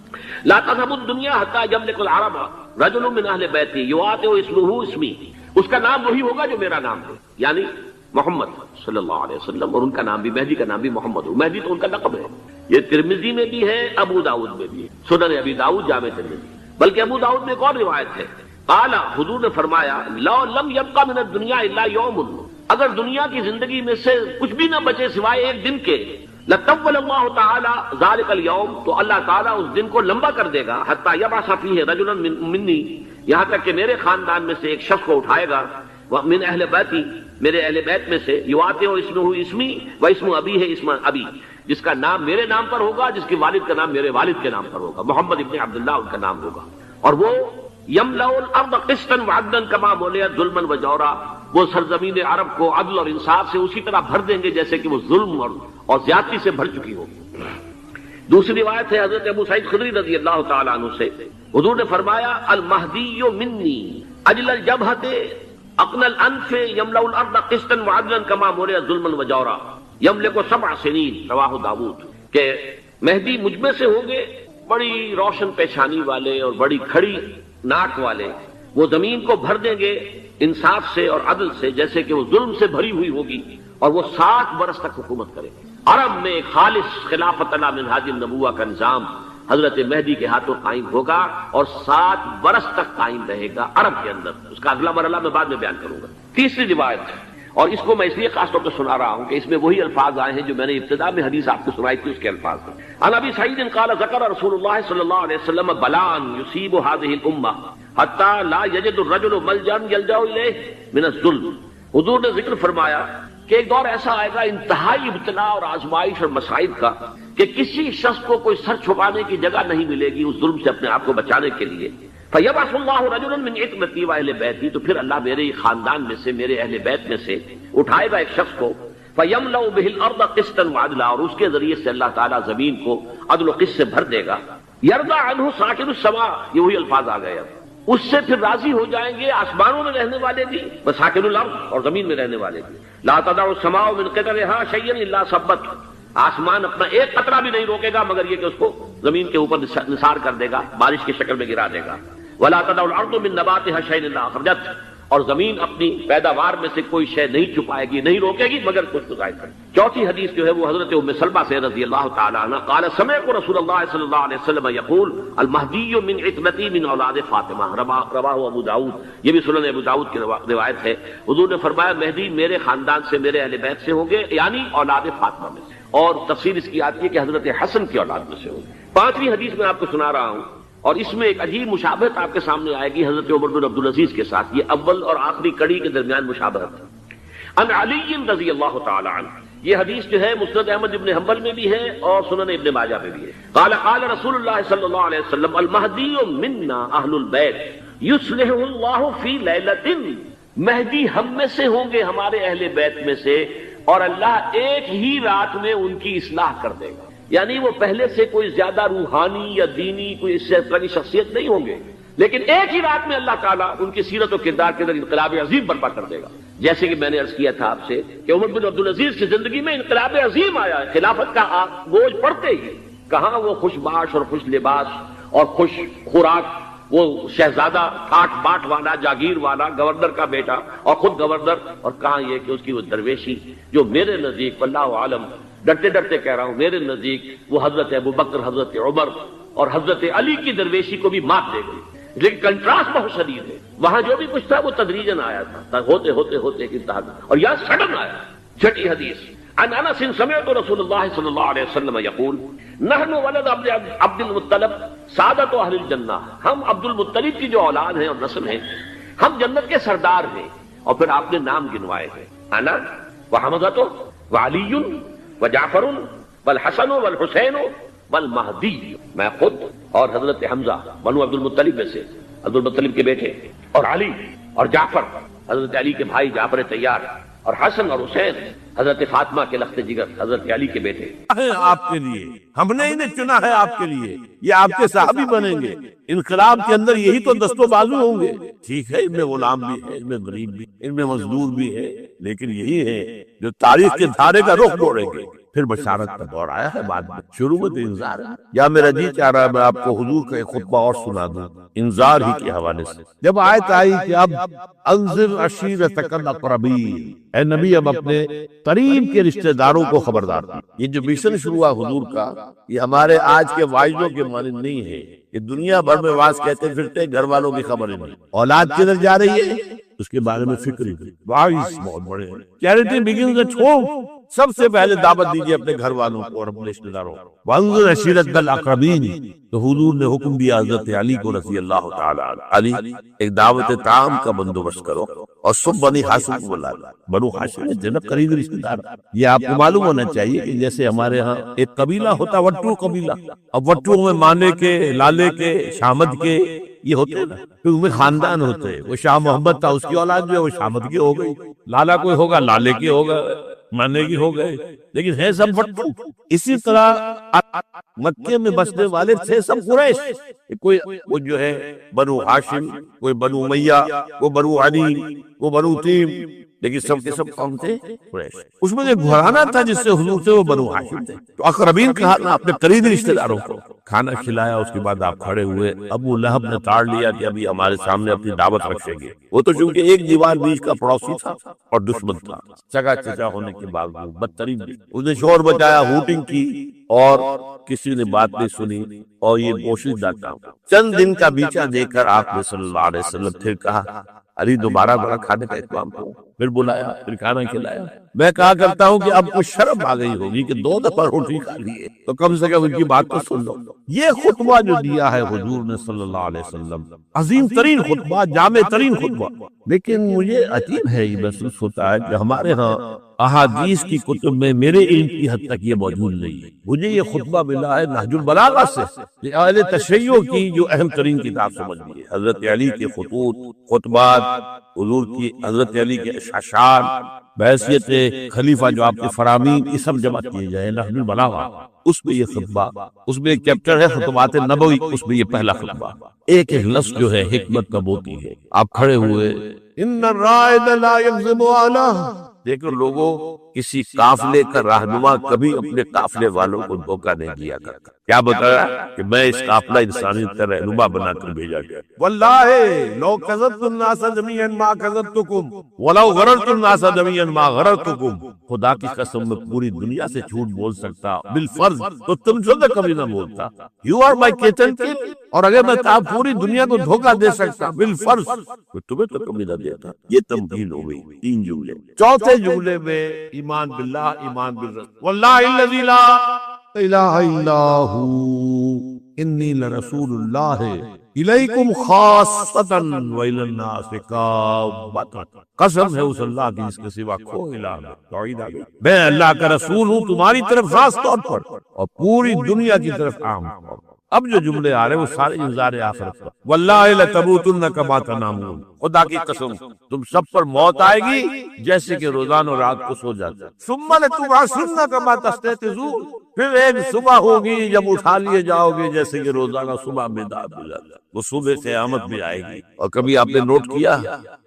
لا تذهب الدنيا حتى يملك العرب رجل من اہل بیتی یواطئ اسمہ اسمی، اس کا نام وہی ہوگا جو میرا نام ہے، یعنی محمد صلی اللہ علیہ وسلم، اور ان کا نام بھی مہدی کا نام بھی محمد ہو۔ مہدی تو ان کا لقب ہے، یہ ترمذی میں بھی ہے، ابو داؤد میں بھی ہے، سنن ابی داؤد جامع ترمذی، بلکہ ابو داؤد میں ایک اور روایت ہے، قال حضور نے فرمایا لو لم يبقى من الدنيا الا يوم، اگر دنیا کی زندگی میں سے کچھ بھی نہ بچے سوائے ایک دن کے، لطول اللہ تعالی ذلك اليوم، تو اللہ تعالیٰ اس دن کو لمبا کر دے گا، حتى يبعث فيه رجلا مني، یہاں تک کہ میرے خاندان میں سے ایک شخص کو اٹھائے گا، من اہل بیتی، میرے اہل بیت میں سے، یواطئ اسمہ اسمی و اسم ابی ہے اسم ابی، جس کا نام میرے نام پر ہوگا، جس کے والد کا نام میرے والد کے نام پر ہوگا، محمد ابن عبداللہ ان کا نام ہوگا، اور وہ یملأ الارض قسطا وعدلا کما ملئت ظلما وجورا، وہ سرزمین عرب کو عدل اور انصاف سے اسی طرح بھر دیں گے جیسے کہ وہ ظلم اور زیادتی سے بھر چکی ہوگی۔ دوسری روایت ہے حضرت ابو سعید خدری رضی اللہ تعالی عنہ سے، حضور نے فرمایا المہدی منی اجل الجبہۃ اقنى الانف یملأ الارض قسطا وعدلا کما ملئت ظلما وجورا یملک 7 سنین، رواہ داؤد، کہ مہدی مجھ میں سے ہوں گے بڑی روشن پیشانی والے اور بڑی کھڑی ناک والے، وہ زمین کو بھر دیں گے انصاف سے اور عدل سے جیسے کہ وہ ظلم سے بھری ہوئی ہوگی، اور وہ 7 برس تک حکومت کرے گے۔ عرب میں خالص خلافت علی منہاج النبوہ کا نظام حضرت مہدی کے ہاتھوں قائم ہوگا اور 7 برس تک قائم رہے گا عرب کے اندر، اس کا اگلا مرحلہ میں بعد میں بیان کروں گا۔ تیسری روایت اور اس کو میں اس لیے خاص طور پہ سنا رہا ہوں کہ اس میں وہی الفاظ آئے ہیں جو میں نے ابتدا میں حدیث آپ کو سنائی تھی، اس کے الفاظ ہیں۔ عن ابی سعید قال ذکر رسول اللہ صلی اللہ علیہ وسلم بلاء یصیب هذه الامه حتى لا يجد الرجل ملجا يلجا الیہ من الظلم۔ حضور نے ذکر فرمایا کہ ایک دور ایسا آئے گا انتہائی ابتلا اور آزمائش اور مصائب کا کہ کسی شخص کو کوئی سر چھپانے کی جگہ نہیں ملے گی اس ظلم سے اپنے آپ کو بچانے کے لیے۔ فَيَبْعَثُ اللَّهُ رَجُلًا مِنْ عِتْرَتِي وَأَهْلِ بَيْتِي، تو پھر اللہ میرے خاندان میں سے، میرے اہل بیت میں سے اٹھائے گا ایک شخص کو، فَيَمْلَأُ بِهِ الْأَرْضَ قِسْطًا وَعَدْلًا، اور اس کے ذریعے سے اللہ تعالیٰ زمین کو عدل و قسط سے بھر دے گا۔ يَرْضَى عَنْهُ سَاكِنُ السَّمَاءِ، یہ وہی الفاظ آ گئے اب، اس سے پھر راضی ہو جائیں گے آسمانوں میں رہنے والے بھی، وَسَاكِنُ الْأَرْضِ، اور زمین میں رہنے والے بھی۔ لَا تَدَعُ السَّمَاءُ مِنْ قِطَرِهَا شَيْئًا إِلَّا صَبَّتْهُ، آسمان اپنا ایک قطرہ بھی نہیں روکے گا مگر یہ کہ اس کو زمین کے اوپر نثار کر دے گا، بارش کی شکل میں گرا دے گا۔ وَلَا تَدَعُ الْأَرْضُ مِن نَبَاتِهَا شَيْئًا إِلَّا أَخْرَجَتْهُ، اور زمین اپنی پیداوار میں سے کوئی شے نہیں چھپائے گی، نہیں روکے گی مگر کچھ تو ظاہر کرے۔ چوتھی حدیث جو ہے وہ حضرت ام سلمہ سے رضی اللہ تعالی عنہ قال سمعت رسول اللہ صلی اللہ علیہ وسلم یقول المہدی من عتبتی من اولاد فاطمہ، رواہ ابو داؤد، یہ بھی سنن ابو داؤد کی روایت ہے۔ حضور نے فرمایا مہدی میرے خاندان سے، میرے اہل بیت سے ہوں گے، یعنی اولاد فاطمہ میں سے، اور تفسیر اس کی آتی ہے کہ حضرت حسن کی اولاد میں سے ہوں گے۔ پانچویں حدیث میں آپ کو سنا رہا ہوں، اور اس میں ایک عجیب مشابہت آپ کے سامنے آئے گی حضرت عمر بن عبدالعزیز کے ساتھ، یہ اول اور آخری کڑی کے درمیان مشابہت ہے۔ ان علی رضی اللہ تعالی عنہ، یہ حدیث جو ہے مسند احمد ابن حنبل میں بھی ہے اور سنن ابن ماجہ میں بھی ہے۔ قال قال رسول اللہ صلی اللہ علیہ وسلم المہدی منا اہل البیت یصلح اللہ فی لیلۃ، مہدی ہم میں سے ہوں گے، ہمارے اہل بیت میں سے، اور اللہ ایک ہی رات میں ان کی اصلاح کر دے گا، یعنی وہ پہلے سے کوئی زیادہ روحانی یا دینی کوئی اس سے طرح کی شخصیت نہیں ہوں گے، لیکن ایک ہی رات میں اللہ تعالیٰ ان کی سیرت و کردار کے اندر انقلاب عظیم برپا کر دے گا۔ جیسے کہ میں نے عرض کیا تھا آپ سے کہ عمر بن عبدالعزیز کی زندگی میں انقلاب عظیم آیا ہے، خلافت کا بوجھ پڑتے ہی کہاں وہ خوش باش اور خوش لباس اور خوش خوراک، وہ شہزادہ ٹھاٹ باٹ والا، جاگیر والا، گورنر کا بیٹا اور خود گورنر، اور کہاں یہ کہ اس کی وہ درویشی جو میرے نزدیک واللہ عالم ڈرتے ڈرتے کہہ رہا ہوں، میرے نزدیک وہ حضرت ابو بکر، حضرت عمر اور حضرت علی کی درویشی کو بھی مات دے گئی، لیکن کنٹراسٹ بہت شدید ہے۔ وہاں جو بھی کچھ تھا وہ تدریجاً آیا تھا، ہوتے ہوتے ہوتے ایک انتہا، اور یہاں سڈن آیا۔ چھٹی حدیث عن انس سمعت رسول اللہ صلی اللہ علیہ وسلم یقول نحن ولد عبد المطلب سعادت اہل الجنہ، ہم عبد المطلب کی جو اولاد ہیں اور نسل ہیں، ہم جنت کے سردار ہیں۔ اور پھر آپ نے نام گنوائے ہیں، انا وحمزۃ وعلی وجعفر والحسن والحسین والمہدی، میں خود اور حضرت حمزہ بنو عبد المطلب میں سے، عبد المطلب کے بیٹے، اور علی اور جعفر حضرت علی کے بھائی جعفر طیار، اور حسن اور حسین حضرت فاطمہ کے لخت جگر حضرت علی کے بیٹے ہیں آپ کے لیے، ہم نے انہیں چنا ہے آپ کے لیے، یہ آپ کے صحابی بنیں گے، انقلاب کے اندر یہی تو دست و بازو ہوں گے۔ ٹھیک ہے ان میں غلام بھی ہے، ان میں غریب بھی، ان میں مزدور بھی ہے، لیکن یہی ہے جو تاریخ کے دھارے کا رخ موڑیں گے۔ پھر بشارت کا دور آیا ہے، بعد میں شروع میں تو انذار ہے۔ یا میرا جی چاہ رہا ہے میں آپ کو حضور کا ایک خطبہ اور سنا دوں انذار ہی کے حوالے سے۔ جب آیت آئی کہ اب انذر عشیرتک الاقربین، اے نبی اب اپنے قریب کے رشتہ داروں کو خبردار دی۔ یہ جو مشن شروع ہوا حضور کا، یہ ہمارے آج کے واعظوں کے مانند نہیں ہے کہ دنیا بھر میں واعظ کہتے پھرتے، گھر والوں کی خبر نہیں، اولاد کدھر جا رہی ہے اس کے بارے میں فکر ہی نہیں۔ واعظ بہت بڑے ہیں، چیریٹی بگنز ایٹ ہوم، سب سے پہلے دعوت دیجیے اپنے گھر والوں کو اور اپنے رشتہ داروں کو۔ وانذر عشیرتک الاقربین، تو حضور نے حکم دیا حضرت علی کو رضی اللہ تعالی عنہ، علی ایک دعوت طعام کا بندوبست کرو اور سب بنی ہاشم کو بلا لو۔ بنو ہاشم جناب قریبی رشتہ دار، یہ آپ کو معلوم ہونا چاہیے کہ جیسے ہمارے ہاں ایک قبیلہ ہوتا وٹو قبیلہ، اب وٹو میں مانے کے، لالے کے، شامد کے یہ ہوتے ہیں نا، پھر ان میں خاندان ہوتے ہیں۔ وہ شاہ محمد تھا، اس کی اولاد جو ہے وہ شامد کی ہو گئی، لالا کوئی ہوگا لالے کی ہوگا، مانے کی ہو گئے، لیکن ہے سب وٹو۔ اسی طرح مکے میں بسنے والے تھے سب قریش، کوئی وہ جو ہے بنو ہاشم، کوئی بنو امیہ، وہ بنو علی، وہ بنو تیم، لیکن سب کے سب کون تھے؟ قریش۔ اس میں ایک گھرانہ تھا جس سے حضور سے وہ بنو ہاشم تھے، تو اقربین کہا نا اپنے قریبی رشتہ داروں کو۔ کھانا کھلایا، اس کے بعد آپ کھڑے ہوئے، ابو لہب نے تاڑ لیا کہ ابھی ہمارے سامنے اپنی دعوت رکھیں گے۔ وہ تو چونکہ ایک دیوار بیچ کا پڑوسی تھا اور دشمن تھا، چگا چچا ہونے کے باوجود بدترین، اس نے شور بچایا، ہوٹنگ کی، اور کسی نے بات نہیں سنی، اور یہ پوشیدہ کام۔ چند دن کا بیچا دے کر آپ نے صلی اللہ علیہ وسلم پھر کہا علی دوبارہ بڑا کھانے کا اہتمام کرو۔ پھر بلایا، پھر کھانا کھلایا۔ میں کہا کرتا ہوں کہ اب کچھ شرم آ گئی ہوگی کہ 2 دفعہ روٹی کھا لیے تو کم سے کم ان کی بات تو سن لو۔ یہ خطبہ جو دیا ہے حضور نے صلی اللہ علیہ وسلم، عظیم ترین خطبہ، جامع ترین خطبہ، لیکن مجھے عجیب ہے، یہ محسوس ہوتا ہے کہ ہمارے ہاں احادیث کی کتب میں میرے علم کی حد تک یہ موجود نہیں ہے۔ مجھے یہ خطبہ ملا ہے نہج البلاغہ سے، یہ اہل تشیع کی جو اہم ترین کتاب سمجھ لی ہے، حضرت علی کے خطوط، خطبات، حضور کی حضرت علی کے اشعار بحیثیت خلیفہ جو آپ کے فرامین، یہ سب جمع کیے جائے نہج البلاغہ، اس میں یہ خطبہ، اس میں ایک چیپٹر ہے خطبات نبوی، اس میں یہ پہلا خطبہ، ایک ایک لفظ جو ہے حکمت کا موتی ہے۔ آپ کھڑے ہوئے، ان الرائد لا یکذب علیہ، دیکھو لوگوں، کسی قافلے کا رہنما کبھی اپنے قافلے والوں کو دھوکہ نہیں دیا کرتا۔ کیا بتایا کہ میں اس قافلہ انسانیت کا رہنما بنا کر بھیجا گیا۔ واللہ لو کذبت الناس جميعا ما کذبتکم ولو غررت الناس جميعا ما غررتکم، خدا کی قسم میں پوری دنیا سے جھوٹ بول سکتا بالفرض تو تم سے تو کبھی نہ بولتا۔ یو آر مائی کیٹن کل، اور اگر میں پوری دنیا کو دھوکہ دے سکتا بالفرض تو تمہیں تو کبھی نہ دیتا۔ یہ تمثیل ہو گئی، 3 جملے۔ چوتھے جملے میں ایمان باللہ، ایمان بالرسول، واللہ الذی لا الہ الا ہو انی لرسول اللہ الیکم خاصۃ والی الناس کافۃ، قسم ہے اس اللہ کی جس کے سوا کوئی الہ نہیں، توحید آ گئی، میں اللہ کا رسول ہوں تمہاری طرف خاص طور پر اور پوری دنیا کی طرف عام طور پر۔ اب جو جملے آ رہے ہیں وہ سارے انذار آخرت پر، واللہ لتموتن کما تنامون، خدا کی قسم تم سب پر موت آئے گی جیسے کہ روزانہ رات کو سو جاتے، ثم لتبعثن کما تستيقظون، پھر ایک صبح ہوگی جب اٹھا لیے جاؤ گے جیسے کہ روزانہ صبح بیدار ہو جاتا ہے، وہ صبح قیامت بھی آئے گی۔ اور کبھی آپ نے نوٹ کیا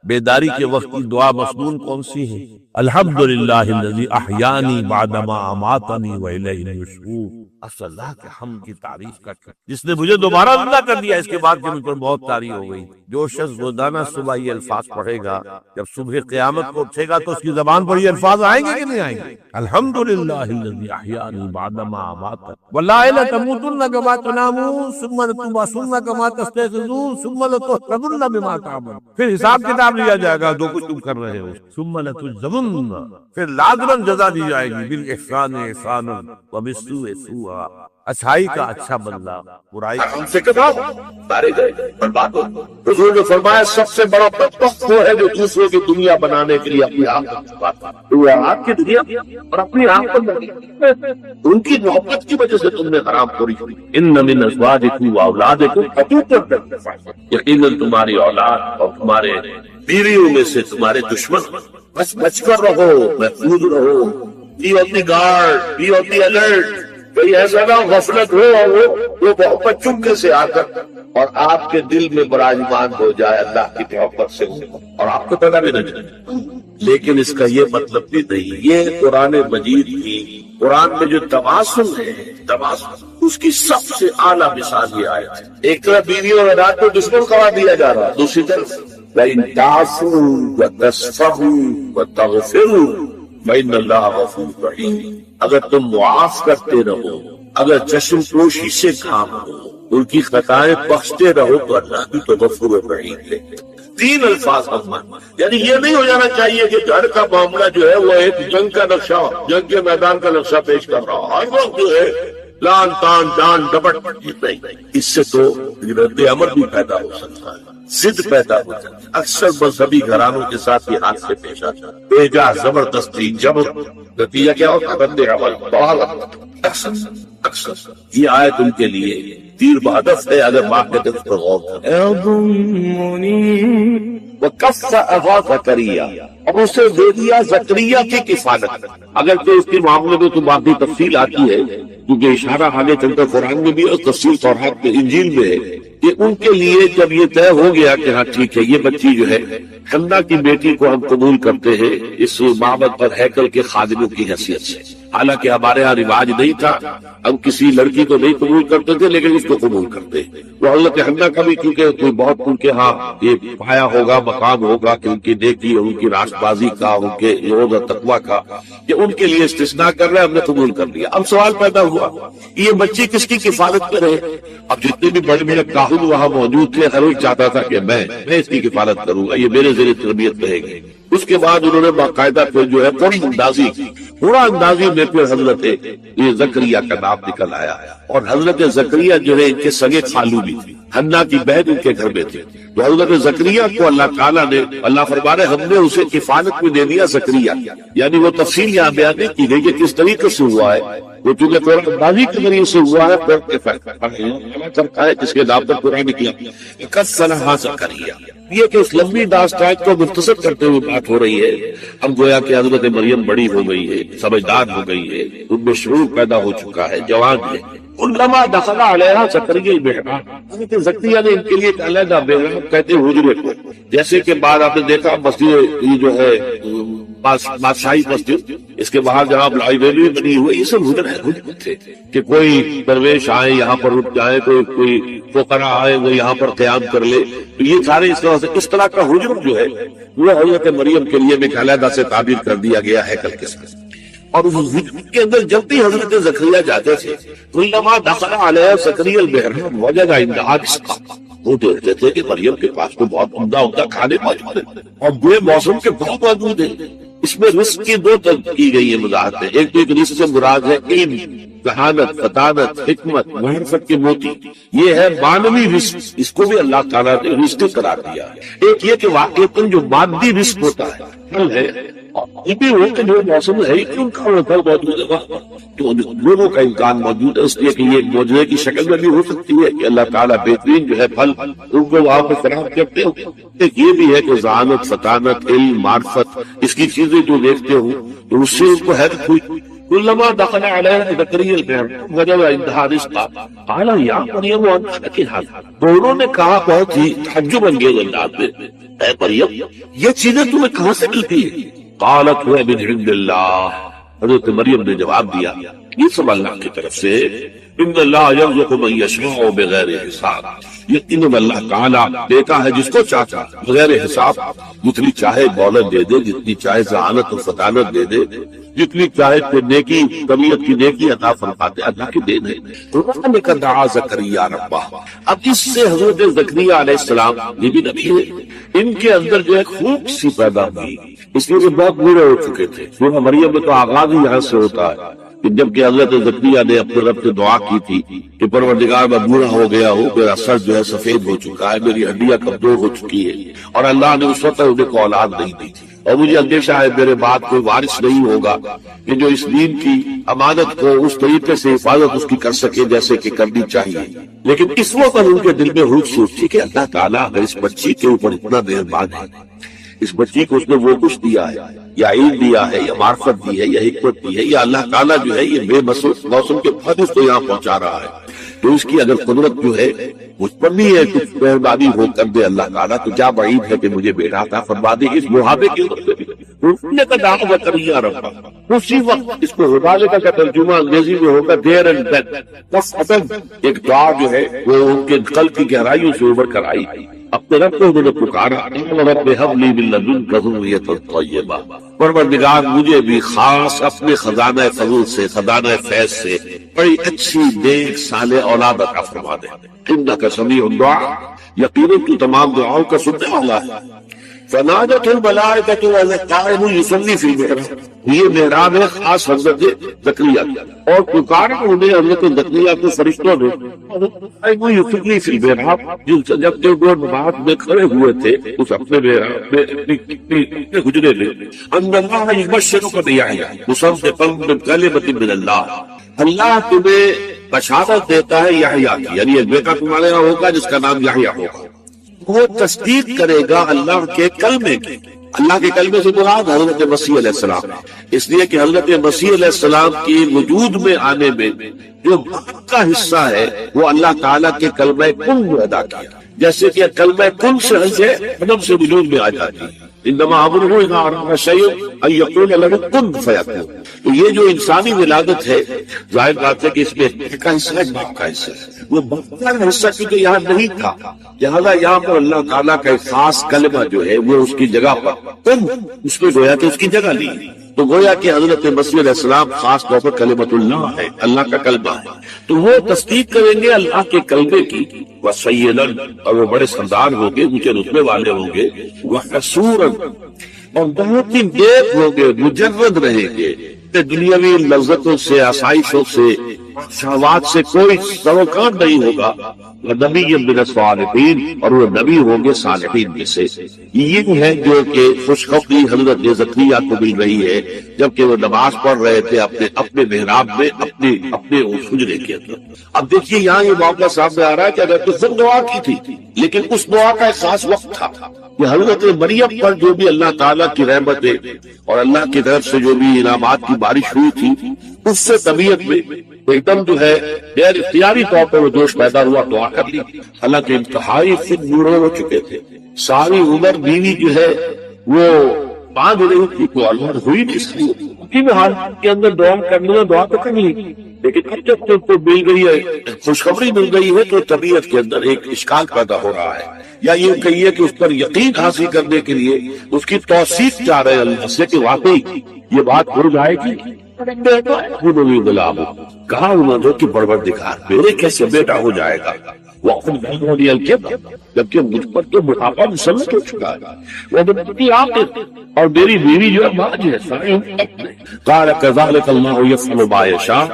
بیداری کے وقت کی دعا مسنون کون سی ہے؟ الحمدللہ الذی احیانی بعدما اماتنی والیہ النشور، اللہ کے حمد کی تعریف کر کے جس نے مجھے دوبارہ زندہ کر دیا، اس کے بعد کہ مجھ پر بہت طاری ہو گئی۔ جو شخص روزانہ صبح یہ الفاظ پڑھے گا، جب صبح قیامت کو اٹھے گا تو اس کی زبان پر یہ الفاظ آئیں گے کہ نہیں آئیں گے؟ الحمدللہ الذی احیانی بعدما اماتنی واللہ لتموتن کما تنامون ثم لتبعثن کما تستيقظون ثم لتحشرن بما تعملون، پھر حساب کتاب لیا جائے گا جو کچھ تم کر رہے ہو، ثم لتجزون، پھر لازماً جزا دی جائے گی، بالاحسان احسانا وبالسوء سوءا، اچھائی کا اچھا بدلہ، برائی ہم سے کتاب مارے گئے برباد ہو۔ حضور نے فرمایا سب سے بڑا بدبخت وہ ہے جو دوسروں کی دنیا بنانے کے لیے اپنی آنکھ کو چھپاتا ہے۔ تو آپ کی دنیا اور اپنی آنکھ پر لگی، ان کی محبت کی وجہ سے تم نے حرام خوری کی۔ ان من ازواجکم واولادکم عدو، یقیناً تمہاری اولاد اور تمہارے بیویوں میں سے تمہارے دشمن، بس بچ کر رہو، محفوظ رہو، be on the guard, be on the alert, کوئی ایسا نہ غفلت ہو اور وہ محبت چمکے سے آ کر اور آپ کے دل میں براجمان ہو جائے اللہ کی محبت سے اور آپ کو پتا بھی نہ چلے۔ لیکن اس کا یہ مطلب بھی نہیں، یہ قرآن مجید کی، قرآن میں جو توازن ہے، توازن اس کی سب سے اعلیٰ مثال یہ آیت ہے۔ ایک طرف بیوی اور اولاد کو دشمن قرار دیا جا رہا ہے، دوسری طرف لَإِن تَعْفُوا وَتَصْفَحُوا وَتَغْفِرُوا فَإِنَّ اللَّهَ غَفُورٌ رَحِيمٌ، اگر تم معاف کرتے رہو، اگر چشم پوشی سے کام ہو، ان کی خطائیں بخشتے رہو تو اللہ بھی تو غفور رحیم ہے۔ 3 الفاظ ہم یعنی یہ نہیں ہو جانا چاہیے کہ گھر کا معاملہ جو ہے وہ ایک جنگ کا نقشہ، جنگ کے میدان کا نقشہ پیش کر رہا، ہر وقت جو ہے لان تان ڈان ڈپٹ، نہیں، اس سے تو رد عمل بھی پیدا ہو سکتا ہے، ضد پیدا ہو جاتا ہے۔ اکثر مذہبی گھرانوں کے ساتھ یہ حادثے پیش آتا ہے، بیجا زبردستی جبر، نتیجہ کیا ہوتا ہے؟ رد عمل بہت اکثر یہ آیت ان کے لیے تیر بہدف ہے اگر واقعات پر غور کریں۔ وَكَفَّ أَبَا زَكَرِيَّا، اور اسے دے دیا زکریا کی کفالت، اگرچہ اس کے معاملے میں تو باقی تفصیل آتی ہے کیونکہ اشارہ آگے چل کر قرآن میں بھی اور تفصیل تورات میں انجیل میں ہے کہ ان کے لیے جب یہ طے ہو گیا کہ ہاں ٹھیک ہے یہ بچی جو ہے حنا کی بیٹی کو ہم قبول کرتے ہیں اس معبد پر ہیکل کے خادموں کی حیثیت سے، حالانکہ ہمارے یہاں رواج نہیں تھا، ہم کسی لڑکی کو نہیں قبول کرتے تھے لیکن اس کو قبول کرتے۔ وہ حضرت حنا کا بھی کیونکہ کوئی بہت ان کے ہاں یہ پایا ہوگا، مقام ہوگا کہ ان کی نیکی اور ان کی راست بازی کا، ان کے روز اور تقویٰ کا، کہ ان کے لیے استثناء کر رہے ہم نے قبول کر لیا۔ اب سوال پیدا ہوا یہ بچی کس کی کفالت کرے؟ اب جتنے بھی بڑے میرے کاہن وہاں موجود تھے، ہر ایک چاہتا تھا کہ میں اس کی کفالت کروں گا، یہ میرے ذریعے تربیت رہے گی۔ اس کے بعد انہوں نے باقاعدہ پھر جو ہے قرآن اندازی کی، قرآن اندازی میں پھر حضرت یہ زکریا کا نام نکل آیا، اور حضرت زکریا جو ہے ان کے سگے خالو بھی تھی، حنا کی بہن ان کے گھر میں تھی، تو حضرت زکریا کو اللہ تعالیٰ نے، اللہ فرما رہے ہم نے اسے کفالت میں دے دیا زکریا، یعنی وہ تفصیل یہاں بیان نہیں کی گئی کہ کس طریقے سے ہوا ہے، وہ چونکہ قرآن اندازی کے ذریعے سے ہوا ہے، کرتا ہے جس کے نام پر قرآن نکلا کسلھا زکریا۔ یہ کہ اس لمبی داستان کو مختصر کرتے ہوئے بات ہو رہی ہے، اب گویا کہ حضرت مریم بڑی ہو گئی ہے، سمجھدار ہو گئی ہے، ان میں شعور پیدا ہو چکا ہے، جوان ہے۔ علما دخل علیہا زکریا المحراب، حضرت زکریا نے ان کے لیے ایک علیحدہ محراب کہتے ہیں حجرے کو، جیسے کہ بعد آپ نے دیکھا مسجد یہ جو ہے بادشاہی مسجد، اس کے باہر جہاں لائبریری بنی ہوئی، یہ سب حجرے تھے کہ کوئی درویش آئے یہاں پر رک جائے، کوئی فقراء آئے وہ یہاں پر قیام کر لے، تو یہ سارے اس طرح سے اس طرح کا حجر جو ہے وہ حضرت مریم کے لیے ایک علیحدہ سے تعبیر کر دیا گیا ہے کل کے ساتھ، اور اس حجر کے اندر جب بھی حضرت زکریا جاتے تھے کلما دخل علیہ زکریا المحراب وجد عندها رزقا، وہ دیکھتے تھے کہ مریم کے پاس تو بہت عمدہ کھانے موجود ہیں اور بے موسم کے بہت موجود ہیں۔ اس میں رزق کی دو طرح کی گئی ہے وضاحتیں، ایک تو ایک رزق سے مراد ہے علم، ذہانت، فطانت، حکمت، معرفت کے موتی، یہ ہے معنوی رزق، اس کو بھی اللہ تعالیٰ نے رزق قرار دیا ہے۔ ایک یہ کہ واقعتاً جو مادی رزق ہوتا ہے پھل ہے، یہ بھی ہو کہ جو موسم ہے ان کا پھل موجود ہے وہاں پر، تو دونوں کا امکان موجود ہے، اس لیے کہ یہ معجزے کی شکل میں بھی ہو سکتی ہے کہ اللہ تعالیٰ بہترین جو ہے پھل ان کو وہاں پر فراہم کرتے ہو، ایک یہ بھی ہے کہ ذہانت، فطانت، علم، معرفت، اس کی چیزیں جو دیکھتے ہو تو اس سے ان کو حیرت ہوئی۔ کلما دخل علیہ زکریا المحراب وجد عندها رزقا قال یا مریم انت لک ھذا، تو انہوں نے کہا بہت ہی تعجب انگیز انداز میں، اے مریم یہ چیزیں تمہیں کہاں سے ملتی ہیں؟ قالت هو من عند اللہ، حضرت مریم نے جواب دیا یہ سب اللہ کی طرف سے، ان اللہ یرزق من یشاء بغیر حساب، یقیناً اللہ تعالیٰ دیتا ہے جس کو چاہتا بغیر حساب، جتنی چاہے دولت دے دے، جتنی چاہے ذہانت و فطانت دے دے، جتنی چاہے کہ نیکی طبیعت کی نیکی عطا فرماتے، اللہ کی دین ہے۔ ہنالک دعا زکریا ربہ، اب اس سے حضرت زکریا علیہ السلام یہ بھی نبی ہے، ان کے اندر جو ہے خوب سی پیدا ہوئی، اس لیے کہ بہت بوڑھے ہو چکے تھے، سورہ مریم میں تو آغاز ہی یہاں سے ہوتا ہے کہ جب کہ حضرت زکریا نے اپنے رب سے دعا کی تھی کہ پروردگار میں بوڑھا ہو گیا ہوں، میرا سر جو ہے سفید ہو چکا ہے، میری ہڈیاں کمزور ہو چکی ہے، اور اللہ نے اس وقت انہیں کو اولاد نہیں دی تھی، اور مجھے اندیشہ ہے میرے بعد کوئی وارث نہیں ہوگا کہ جو اس دین کی امانت کو اس طریقے سے حفاظت اس کی کر سکے جیسے کہ کرنی چاہیے۔ لیکن اس وقت ان کے دل میں روح سوچتی کہ اللہ تعالیٰ اگر اس بچی کے اوپر اتنا مہربان ہے، اس بچی کو اس نے وہ کچھ دیا ہے، یا علم دیا ہے، یا معرفت دی ہے، یا حکمت دی ہے، یا اللہ تعالیٰ جو ہے یہ بے موسم کے پھل اس کو یہاں پہنچا رہا ہے، تو اس کی اگر قدرت جو ہے مجھ پر نہیں ہے کچھ مہربانی ہو کر دے اللہ تعالیٰ، تو کیا بعید ہے کہ مجھے بیٹا عطا فرما دے اس محابے کی عمر سے بھی۔ اسی وقت اس کو مبالغہ کا ترجمہ انگریزی میں ہوگا دیر اینڈ دین، ایک دعا جو ہے وہ ان کے قلب کی گہرائیوں سے ابھر کر آئی، اپنے رب کو انہوں نے پکارا، رب ہب لی من لدنک ذریۃ طیبہ، پروردگار مجھے بھی خاص اپنے خزانہ فضل سے، خزانہ فیض سے بڑی اچھی نیک صالح اولاد عطا فرما دے، انک سمیع الدعاء، یقیناً تو تمام دعاؤں کا سننے والا ہے۔ فنادت الملائکۃ وهو قائم یصلی فی المحراب، یہ محراب ہے خاص حضرت زکریا کی، اور پکارا انہیں حضرت زکریا کو فرشتوں نے، قائم یصلی فی المحراب، جب وہ نماز میں کھڑے ہوئے تھے اس اپنے محراب میں اپنے حجرے میں، ان اللہ یبشرک بیحییٰ مصدقا بکلمۃ من اللہ، اللہ تمہیں بشارت دیتا ہے یحییٰ کی، یعنی ایک بیٹا تمہارے یہاں ہوگا جس کا نام یحییٰ ہوگا، وہ تصدیق کرے گا اللہ کے کلمے کی، اللہ کے کلمے سے مراد حضرت مسیح علیہ السلام، اس لیے کہ حضرت مسیح علیہ السلام کی وجود میں آنے میں جو وقت کا حصہ ہے وہ اللہ تعالیٰ کے کلمہ کن میں ادا کیا، جیسے کہ کلمہ کن سے حضرت قدم سے وجود میں آ جاتی ہے، انما امرہ اذا اراد شیئا ان یقول له کن فیکون۔ تو یہ جو انسانی ولادت ہے ظاہر بات ہے کہ اس میں کا حصہ ہے، باپ کا حصہ ہے، وہ باپ کا حصہ کیونکہ یہاں نہیں تھا، لہذا یہاں پر اللہ تعالیٰ کا ایک خاص کلمہ جو ہے وہ اس کی جگہ پر کن، اس میں گویا کہ اس کی جگہ لی، تو گویا کہ حضرت مسیح علیہ السلام خاص طور پر کلمۃ اللہ ہے، اللہ کا کلمہ ہے، تو وہ تصدیق کریں گے اللہ کے کلمے کی، وسیداً، اور وہ بڑے سردار ہوں گے، اونچے رتبے والے ہوں گے، وحصوراً، اور بہت ہی نیک ہوں گے، مجرد رہیں گے کہ دنیاوی لذتوں سے، آسائشوں سے، شہوات سے کوئی سروکار نہیں ہوگا، نبی من الصالحین، اور وہ نبی ہوں گے صالحین میں سے۔ یہ ہے جو کہ خوشخبری حضرت زکریا کو مل رہی ہے جبکہ وہ نماز پڑھ رہے تھے اپنے محراب میں، اپنے حجرے کے اندر۔ اب دیکھیے یہاں یہ معاملہ سامنے آ رہا ہے کہ اگر تو سب دعا کی تھی، لیکن اس دعا کا ایک خاص وقت تھا کہ حضرت مریم پر جو بھی اللہ تعالیٰ کی رحمتیں اور اللہ کی طرف سے جو بھی انعامات کی بارش ہوئی تھی، اس سے طبیعت میں ایک دم جو ہے غیر اختیاری طور پر وہ جوش پیدا ہوا، دعا کر لی۔ حالانکہ انتہائی خود بوڑھے ہو چکے تھے، ساری عمر بیوی جو ہے وہ باندھ رہی تھی، کوئی اولاد ہوئی نہیں سکتی، اسی میں حال کے اندر دعا کرنے، دعا تو کر لی، لیکن اب جب تک کو مل گئی ہے، خوشخبری مل گئی ہے، تو طبیعت کے اندر ایک اشکال پیدا ہو رہا ہے، یا یہ کہیے کہ اس پر یقین حاصل کرنے کے لیے اس کی توثیق چاہ رہے ہیں اللہ سے کہ واقعی یہ بات ہو جائے گی۔ کہا انہوں نے کہ پروردگار میرے کیسے بیٹا ہو جائے گا، جبکہ مجھ پر تو بڑھاپا مسلط ہو چکا ہے، اور میری بیوی جو ہے ماں جو ہے۔ قال كذلك الله يفعل ما يشاء،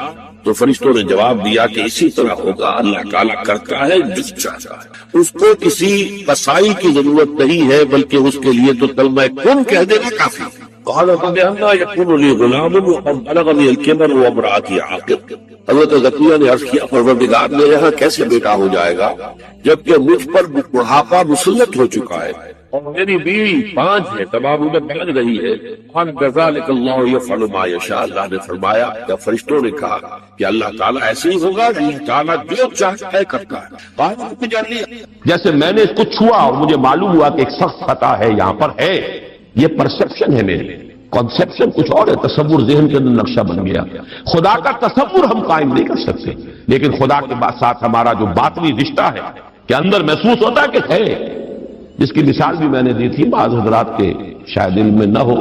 تو فرشتوں نے جواب دیا کہ اسی طرح ہوگا، اللہ تعالیٰ کرتا ہے جو چاہتا ہے، اس کو کسی وسائل کی ضرورت نہیں ہے، بلکہ اس کے لیے تو کلمہ کن کہہ دینا کافی۔ قال رب أنى يكون لي غلام وقد بلغني الكبر وامرأتي عاقر۔ حضرت زکریا نے عرض کیا پروردگار میرے یہاں کیسے بیٹا ہو جائے گا جبکہ مجھ پر بڑھاپا مسلط ہو چکا ہے اور میری بیوی 5 ہے، تمام عمر بلغ رہی ہے۔ كذلك الله يفعل ما يشاء، اللہ نے فرمایا یا فرشتوں نے کہا کہ اللہ تعالیٰ ایسے ہی ہوگا، اللہ تعالیٰ جو چاہتا ہے کرتا ہے۔ بات کو جان لیا، جیسے میں نے اس کو چھوا اور مجھے معلوم ہوا کہ ایک سخت خطا ہے یہاں پر ہے، یہ پرسپشن ہے میری، کنسپشن کچھ اور ہے، تصور ذہن کے اندر نقشہ بن گیا۔ خدا کا تصور ہم قائم نہیں کر سکتے، لیکن خدا کے ساتھ ہمارا جو باطنی رشتہ ہے کہ اندر محسوس ہوتا ہے کہ ہے، جس کی مثال بھی میں نے دی تھی، بعض حضرات کے شاید علم میں نہ ہو،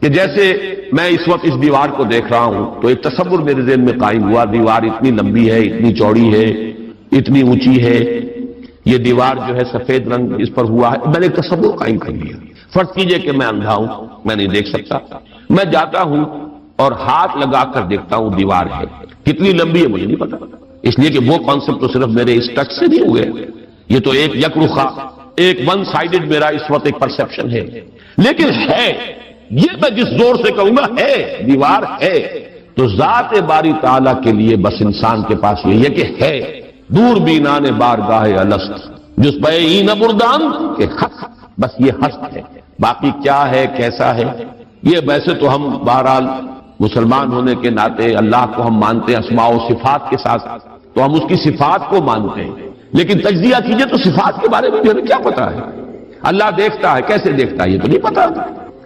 کہ جیسے میں اس وقت اس دیوار کو دیکھ رہا ہوں تو ایک تصور میرے ذہن میں قائم ہوا، دیوار اتنی لمبی ہے، اتنی چوڑی ہے، اتنی اونچی ہے، یہ دیوار جو ہے سفید رنگ اس پر ہوا ہے، میں نے ایک تصور قائم کر لیا۔ فرض کیجئے کہ میں اندھا ہوں، میں نہیں دیکھ سکتا، میں جاتا ہوں اور ہاتھ لگا کر دیکھتا ہوں دیوار ہے، کتنی لمبی ہے مجھے نہیں پتا، اس لیے کہ وہ کانسیپٹ تو صرف میرے اس ٹچ سے نہیں ہوئے، یہ تو ایک یک رخا، ایک ون سائیڈڈ میرا اس وقت ایک پرسپشن ہے، لیکن ہے، یہ میں جس زور سے کہوں گا ہے، دیوار ہے، تو ذات باری تعالیٰ کے لیے بس انسان کے پاس یہ ہے کہ ہے، دور بینان بارگاہ الست جس بین بردان کے حق، بس یہ ہست ہے، باقی کیا ہے کیسا ہے یہ ویسے تو ہم بہرحال مسلمان ہونے کے ناطے اللہ کو ہم مانتے ہیں اسماء و صفات کے ساتھ، تو ہم اس کی صفات کو مانتے ہیں، لیکن تجزیہ کیجئے تو صفات کے بارے میں بھی ہمیں کیا پتا ہے؟ اللہ دیکھتا ہے، کیسے دیکھتا ہے یہ تو نہیں پتا،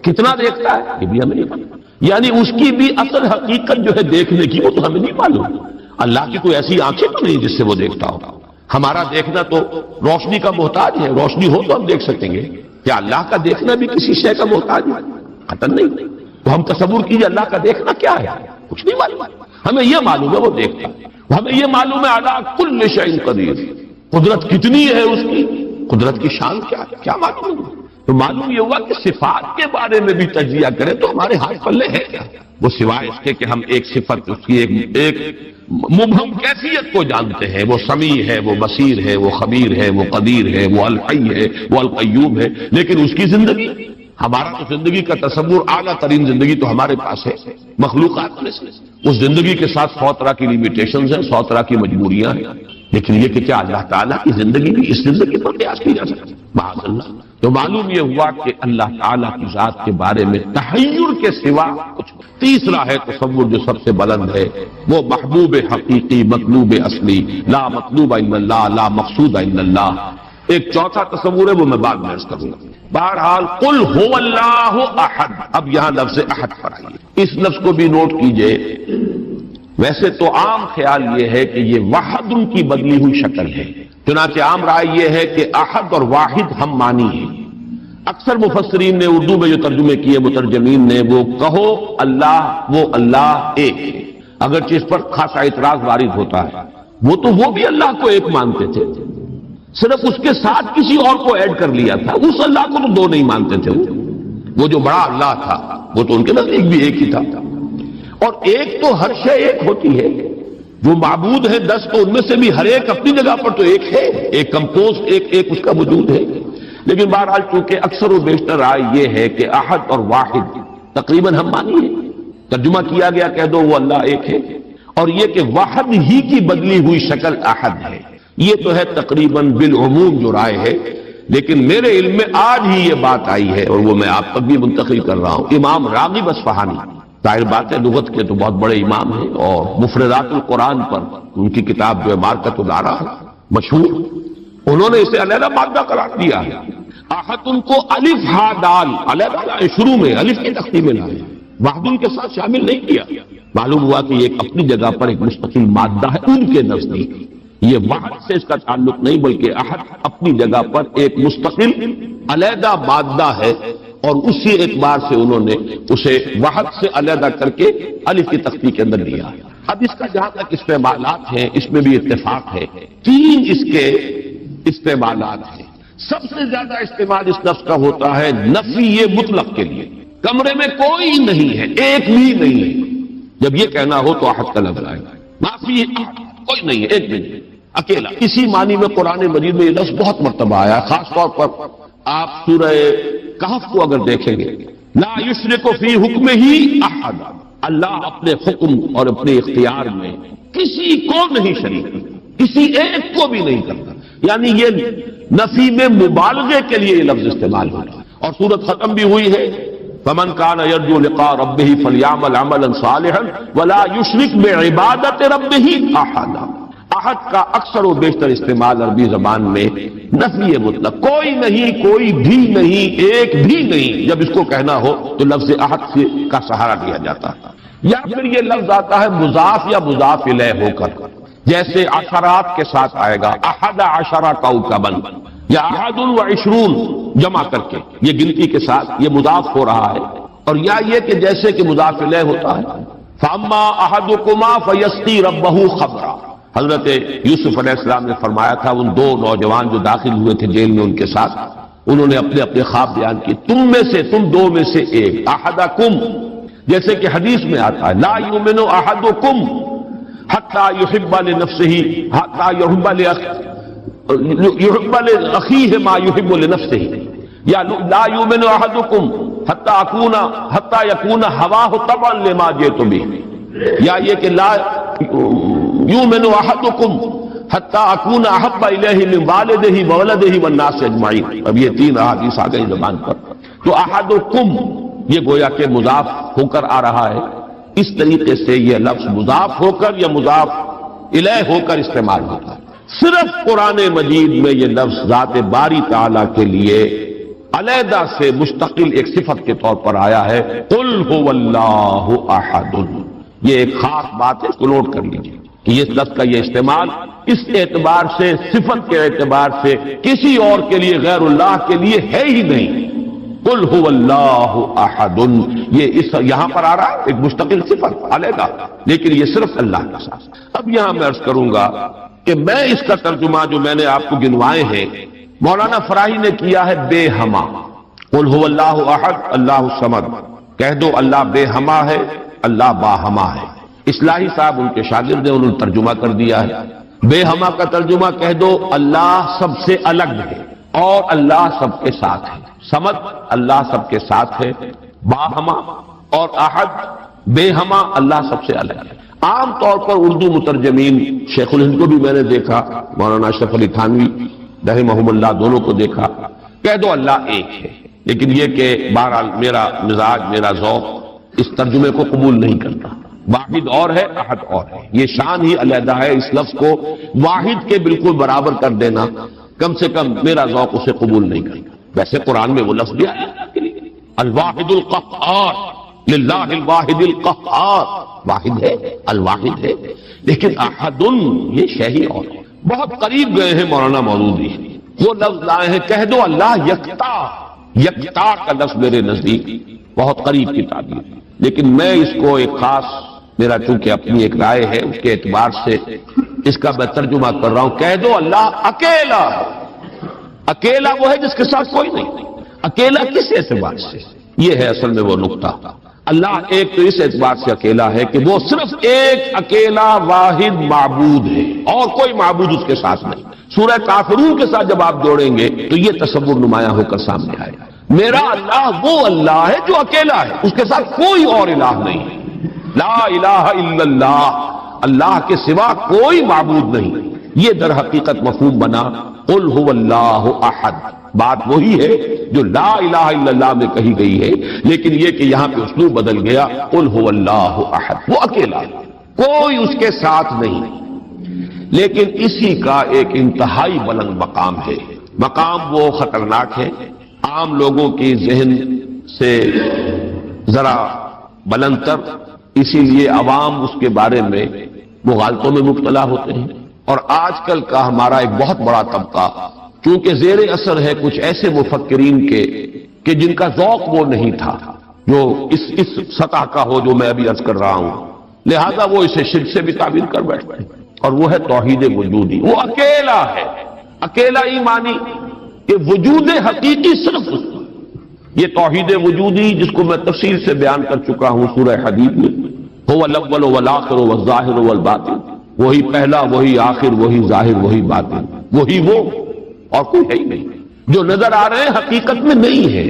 کتنا دیکھتا ہے یہ بھی ہمیں نہیں پتا، یعنی اس کی بھی اصل حقیقت جو ہے دیکھنے کی وہ تو ہمیں نہیں معلوم۔ اللہ کی کوئی ایسی آنکھیں تو نہیں جس سے وہ دیکھتا ہوگا، ہمارا دیکھنا تو روشنی کا محتاج ہے، روشنی ہو تو ہم دیکھ سکیں گے، کیا اللہ کا دیکھنا بھی کسی شے کا محتاج ہے؟ قطعاً نہیں۔ تو ہم تصور کیجئے اللہ کا دیکھنا کیا ہے، کچھ نہیں معلوم، ہمیں یہ معلوم ہے وہ دیکھتا ہے، ہمیں یہ معلوم ہے علی کل شیء قدیر، قدرت کتنی ہے اس کی، قدرت کی شان کیا ہے، کیا معلوم ہے؟ تو معلوم یہ ہوا کہ صفات کے بارے میں بھی تجزیہ کریں تو ہمارے ہاتھ پلے ہے کیا، وہ سوائے اس کے کہ ہم ایک صفت اس کی ایک مبہم کیفیت کو جانتے ہیں، وہ سمیع ہے، وہ بصیر ہے، وہ خبیر ہے، وہ قدیر ہے، وہ الحی ہے، وہ القیوم ہے، لیکن اس کی زندگی، ہمارا تو زندگی کا تصور اعلیٰ ترین زندگی تو ہمارے پاس ہے مخلوقات میں سے، اس زندگی کے ساتھ 100 طرح کی لیمیٹیشنز ہیں، 100 طرح کی مجبوریاں ہیں، لیکن یہ کہ کیا اللہ تعالیٰ کی زندگی بھی اس زندگی پر قیاس کی جا سکتی ہے؟ معاذ اللہ۔ تو معلوم یہ ہوا کہ اللہ تعالیٰ کی ذات کے بارے میں تحیر کے سوا کچھ۔ تیسرا ہے تصور جو سب سے بلند ہے، وہ محبوب حقیقی، مطلوب اصلی، لا مطلوب الا اللہ، لا مقصود الا اللہ۔ ایک چوتھا تصور ہے وہ میں بعد میں عرض کروں گا۔ بہرحال قل هو اللہ احد، اب یہاں لفظ احد پر آئیے، اس لفظ کو بھی نوٹ کیجئے۔ ویسے تو عام خیال یہ ہے کہ یہ واحد کی بدلی ہوئی شکل ہے، چنانچہ عام رائے یہ ہے کہ احد اور واحد ہم معنی ہیں۔ اکثر مفسرین نے اردو میں جو ترجمے کیے مترجمین نے، وہ کہو اللہ، وہ اللہ ایک ہے، اگرچہ اس پر خاصا اعتراض وارد ہوتا ہے، وہ بھی اللہ کو ایک مانتے تھے، صرف اس کے ساتھ کسی اور کو ایڈ کر لیا تھا، اس اللہ کو تو دو نہیں مانتے تھے وہ، وہ جو بڑا اللہ تھا وہ تو ان کے نزدیک بھی ایک ہی تھا، اور ایک تو ہر شے ایک ہوتی ہے، جو معبود ہے 10 تو ان میں سے بھی ہر ایک اپنی جگہ پر تو ایک ہے، ایک کمپوز ایک اس کا وجود ہے۔ لیکن بہرحال چونکہ اکثر و بیشتر رائے یہ ہے کہ احد اور واحد تقریباً ہم مانی ہے، ترجمہ کیا گیا کہہ دو وہ اللہ ایک ہے، اور یہ کہ واحد ہی کی بدلی ہوئی شکل احد ہے، یہ تو ہے تقریباً بالعموم جو رائے ہے۔ لیکن میرے علم میں آج ہی یہ بات آئی ہے، اور وہ میں آپ تک بھی منتقل کر رہا ہوں، امام راغب اصفہانی، ظاہر بات ہے لغت کے تو بہت بڑے امام ہیں، اور مفردات القرآن پر ان کی کتاب جو ہے مارکت الارا مشہور، انہوں نے اسے علیحدہ مادہ قرار دیا ہے۔ احد ان کو الف ہا دال علیحدہ لائے، شروع میں الف کی تختی میں لائے، وحدن کے ساتھ شامل نہیں کیا۔ معلوم ہوا کہ یہ ایک اپنی جگہ پر ایک مستقل مادہ ہے ان کے نزدیک، یہ وحد سے اس کا تعلق نہیں بلکہ احد اپنی جگہ پر ایک مستقل علیحدہ مادہ ہے، اور اسی اعتبار سے انہوں نے اسے وحد سے علیحدہ کر کے الف کی تختی کے اندر لیا۔ اب اس کا جہاں تک استعمالات ہیں اس میں بھی اتفاق ہے، 3 اس کے استعمالات ہیں۔ سب سے زیادہ استعمال اس لفظ کا ہوتا ہے نفی مطلق کے لیے، کمرے میں کوئی نہیں ہے، ایک بھی نہیں ہے، جب یہ کہنا ہو تو احد کا لفظ آئے، نافی کوئی نہیں ہے، ایک بھی نہیں، اکیلا۔ اسی معنی میں قرآن مجید میں یہ لفظ بہت مرتبہ آیا، خاص طور پر آپ سورہ کہف کو اگر دیکھیں گے، لا یشرک فی حکمہ احد، اللہ اپنے حکم اور اپنے اختیار میں کسی کو نہیں شریک کرتا، کسی ایک کو بھی نہیں کرتا، یعنی یہ نفی میں مبالغے کے لیے یہ لفظ استعمال ہو رہا ہے۔ اور سورت ختم بھی ہوئی ہے فمن کان یرجو لقاء ربہ فلیعمل عملا صالحا ولا یشرک بعبادۃ ربہ احدا۔ احد کا اکثر و بیشتر استعمال عربی زبان میں نفی مطلق، کوئی نہیں، کوئی بھی نہیں، ایک بھی نہیں، جب اس کو کہنا ہو تو لفظ احد کا سہارا لیا جاتا ہے۔ یا پھر یہ لفظ آتا ہے مضاف یا مضاف الیہ ہو کر، جیسے عشرات کے ساتھ آئے گا، احد عشر کوكبا، یا احد وعشرون جمع کر کے، یہ گنتی کے ساتھ یہ مضاف ہو رہا ہے، اور یا یہ کہ جیسے کہ مضاف الیہ ہوتا ہے، فاما احدکما فیسقی ربہ خمرا۔ حضرت یوسف علیہ السلام نے فرمایا تھا ان 2 نوجوان جو داخل ہوئے تھے جیل میں ان کے ساتھ، انہوں نے اپنے اپنے خواب بیان کیے، تم میں سے، تم 2 میں سے ایک، احدکم، جیسے کہ حدیث میں آتا ہے لا یؤمن احدکم حتی یحب لنفسہ حتی یحب لاخیہ ما یحب لنفسہ، یا لا یؤمن احدکم حتی یکون ہواہ طبعا لما جئت بہ، یا یہ کہ لا یؤمن احدکم حتی اکون احب الیہ من والدہ وولدہ والناس اجمعین۔ اب یہ 3 احادیث آ گئی زبان پر، تو احدکم یہ گویا کہ مضاف ہو کر آ رہا ہے، اس طریقے سے یہ لفظ مضاف ہو کر یا مضاف الیہ ہو کر استعمال ہوتا ہے۔ صرف قرآن مجید میں یہ لفظ ذات باری تعالیٰ کے لیے علیحدہ سے مستقل ایک صفت کے طور پر آیا ہے، قل هو اللہ احد۔ یہ ایک خاص بات ہے، اس کو نوٹ کر لیجیے کہ یہ لفظ کا یہ استعمال اس اعتبار سے، صفت کے اعتبار سے کسی اور کے لیے غیر اللہ کے لیے ہے ہی نہیں۔ قل هو اللہ احد، یہ یہاں پر آ رہا ہے ایک مستقل صفت علیحدہ، لیکن یہ صرف اللہ کا ساتھ۔ اب یہاں میں عرض کروں گا کہ میں اس کا ترجمہ جو میں نے آپ کو گنوائے ہیں مولانا فراہی نے کیا ہے بے ہما۔ قل هو اللہ احد اللہ الصمد، کہہ دو اللہ بے ہما ہے، اللہ باہما ہے۔ اصلاحی صاحب ان کے شاگرد ہیں، انہوں نے ترجمہ کر دیا ہے، بے ہما کا ترجمہ کہہ دو اللہ سب سے الگ ہے اور اللہ سب کے ساتھ ہے، صمد اللہ سب کے ساتھ ہے، باہما اور احد بے ہما اللہ سب سے الگ ہے۔ عام طور پر اردو مترجمین، شیخ الہند کو بھی میں نے دیکھا، مولانا اشرف علی تھانوی رحمہم اللہ دونوں کو دیکھا، کہہ دو اللہ ایک ہے، لیکن یہ کہ بہرحال میرا مزاج، میرا ذوق اس ترجمے کو قبول نہیں کرتا، واحد اور ہے احد اور ہے، یہ شان ہی علیحدہ ہے، اس لفظ کو واحد کے بالکل برابر کر دینا کم سے کم میرا ذوق اسے قبول نہیں کرتا۔ ویسے قرآن میں وہ لفظ بھی آیا الواحد القہار، للہ الواحد القہار، واحد ہے، الواحد ہے، لیکن احد یہ شے اور ہے۔ بہت قریب گئے ہیں مولانا مودودی، وہ لفظ لائے ہیں کہہ دو اللہ یکتا، یکتا کا لفظ میرے نزدیک بہت قریب کی تعبیر، لیکن میں اس کو ایک خاص، میرا چونکہ اپنی ایک رائے ہے اس کے اعتبار سے اس کا میں ترجمہ کر رہا ہوں، کہہ دو اللہ اکیلا۔ اکیلا وہ ہے جس کے ساتھ کوئی نہیں، اکیلا کس اعتبار سے؟ یہ ہے اصل میں وہ نقطہ۔ اللہ ایک تو اس اعتبار سے اکیلا ہے کہ وہ صرف ایک اکیلا واحد معبود ہے اور کوئی معبود اس کے ساتھ نہیں۔ سورہ کافرون کے ساتھ جب آپ جوڑیں گے تو یہ تصور نمایاں ہو کر سامنے آئے گا۔ میرا اللہ وہ اللہ ہے جو اکیلا ہے، اس کے ساتھ کوئی اور الہ نہیں ہے۔ لا الہ الا اللہ، اللہ کے سوا کوئی معبود نہیں۔ یہ در حقیقت مفہوم بنا قل هو اللہ احد۔ بات وہی ہے جو لا الہ الا اللہ میں کہی گئی ہے، لیکن یہ کہ یہاں پہ اسلوب بدل گیا، قل هو اللہ احد، وہ اکیلا ہے، کوئی اس کے ساتھ نہیں۔ لیکن اسی کا ایک انتہائی بلند مقام ہے۔ مقام وہ خطرناک ہے، عام لوگوں کی ذہن سے ذرا بلند تر، اسی لیے عوام اس کے بارے میں مغالطوں میں مبتلا ہوتے ہیں۔ اور آج کل کا ہمارا ایک بہت بڑا طبقہ چونکہ زیر اثر ہے کچھ ایسے مفکرین کے کہ جن کا ذوق وہ نہیں تھا جو اس سطح کا ہو جو میں ابھی عرض کر رہا ہوں، لہذا وہ اسے شرک سے بھی تعبیر کر بیٹھتے ہیں، اور وہ ہے توحید وجودی۔ وہ اکیلا ہے، اکیلا ہی مانی کہ وجود حقیقی صرف اس کا۔ یہ توحید وجودی جس کو میں تفصیل سے بیان کر چکا ہوں سورہ حدید میں، هو الاول والآخر والظاہر والباطن، وہی پہلا، وہی آخر، وہی ظاہر، وہی باطن، وہی وہ، اور کوئی ہے ہی نہیں۔ جو نظر آ رہے ہیں حقیقت میں نہیں ہے۔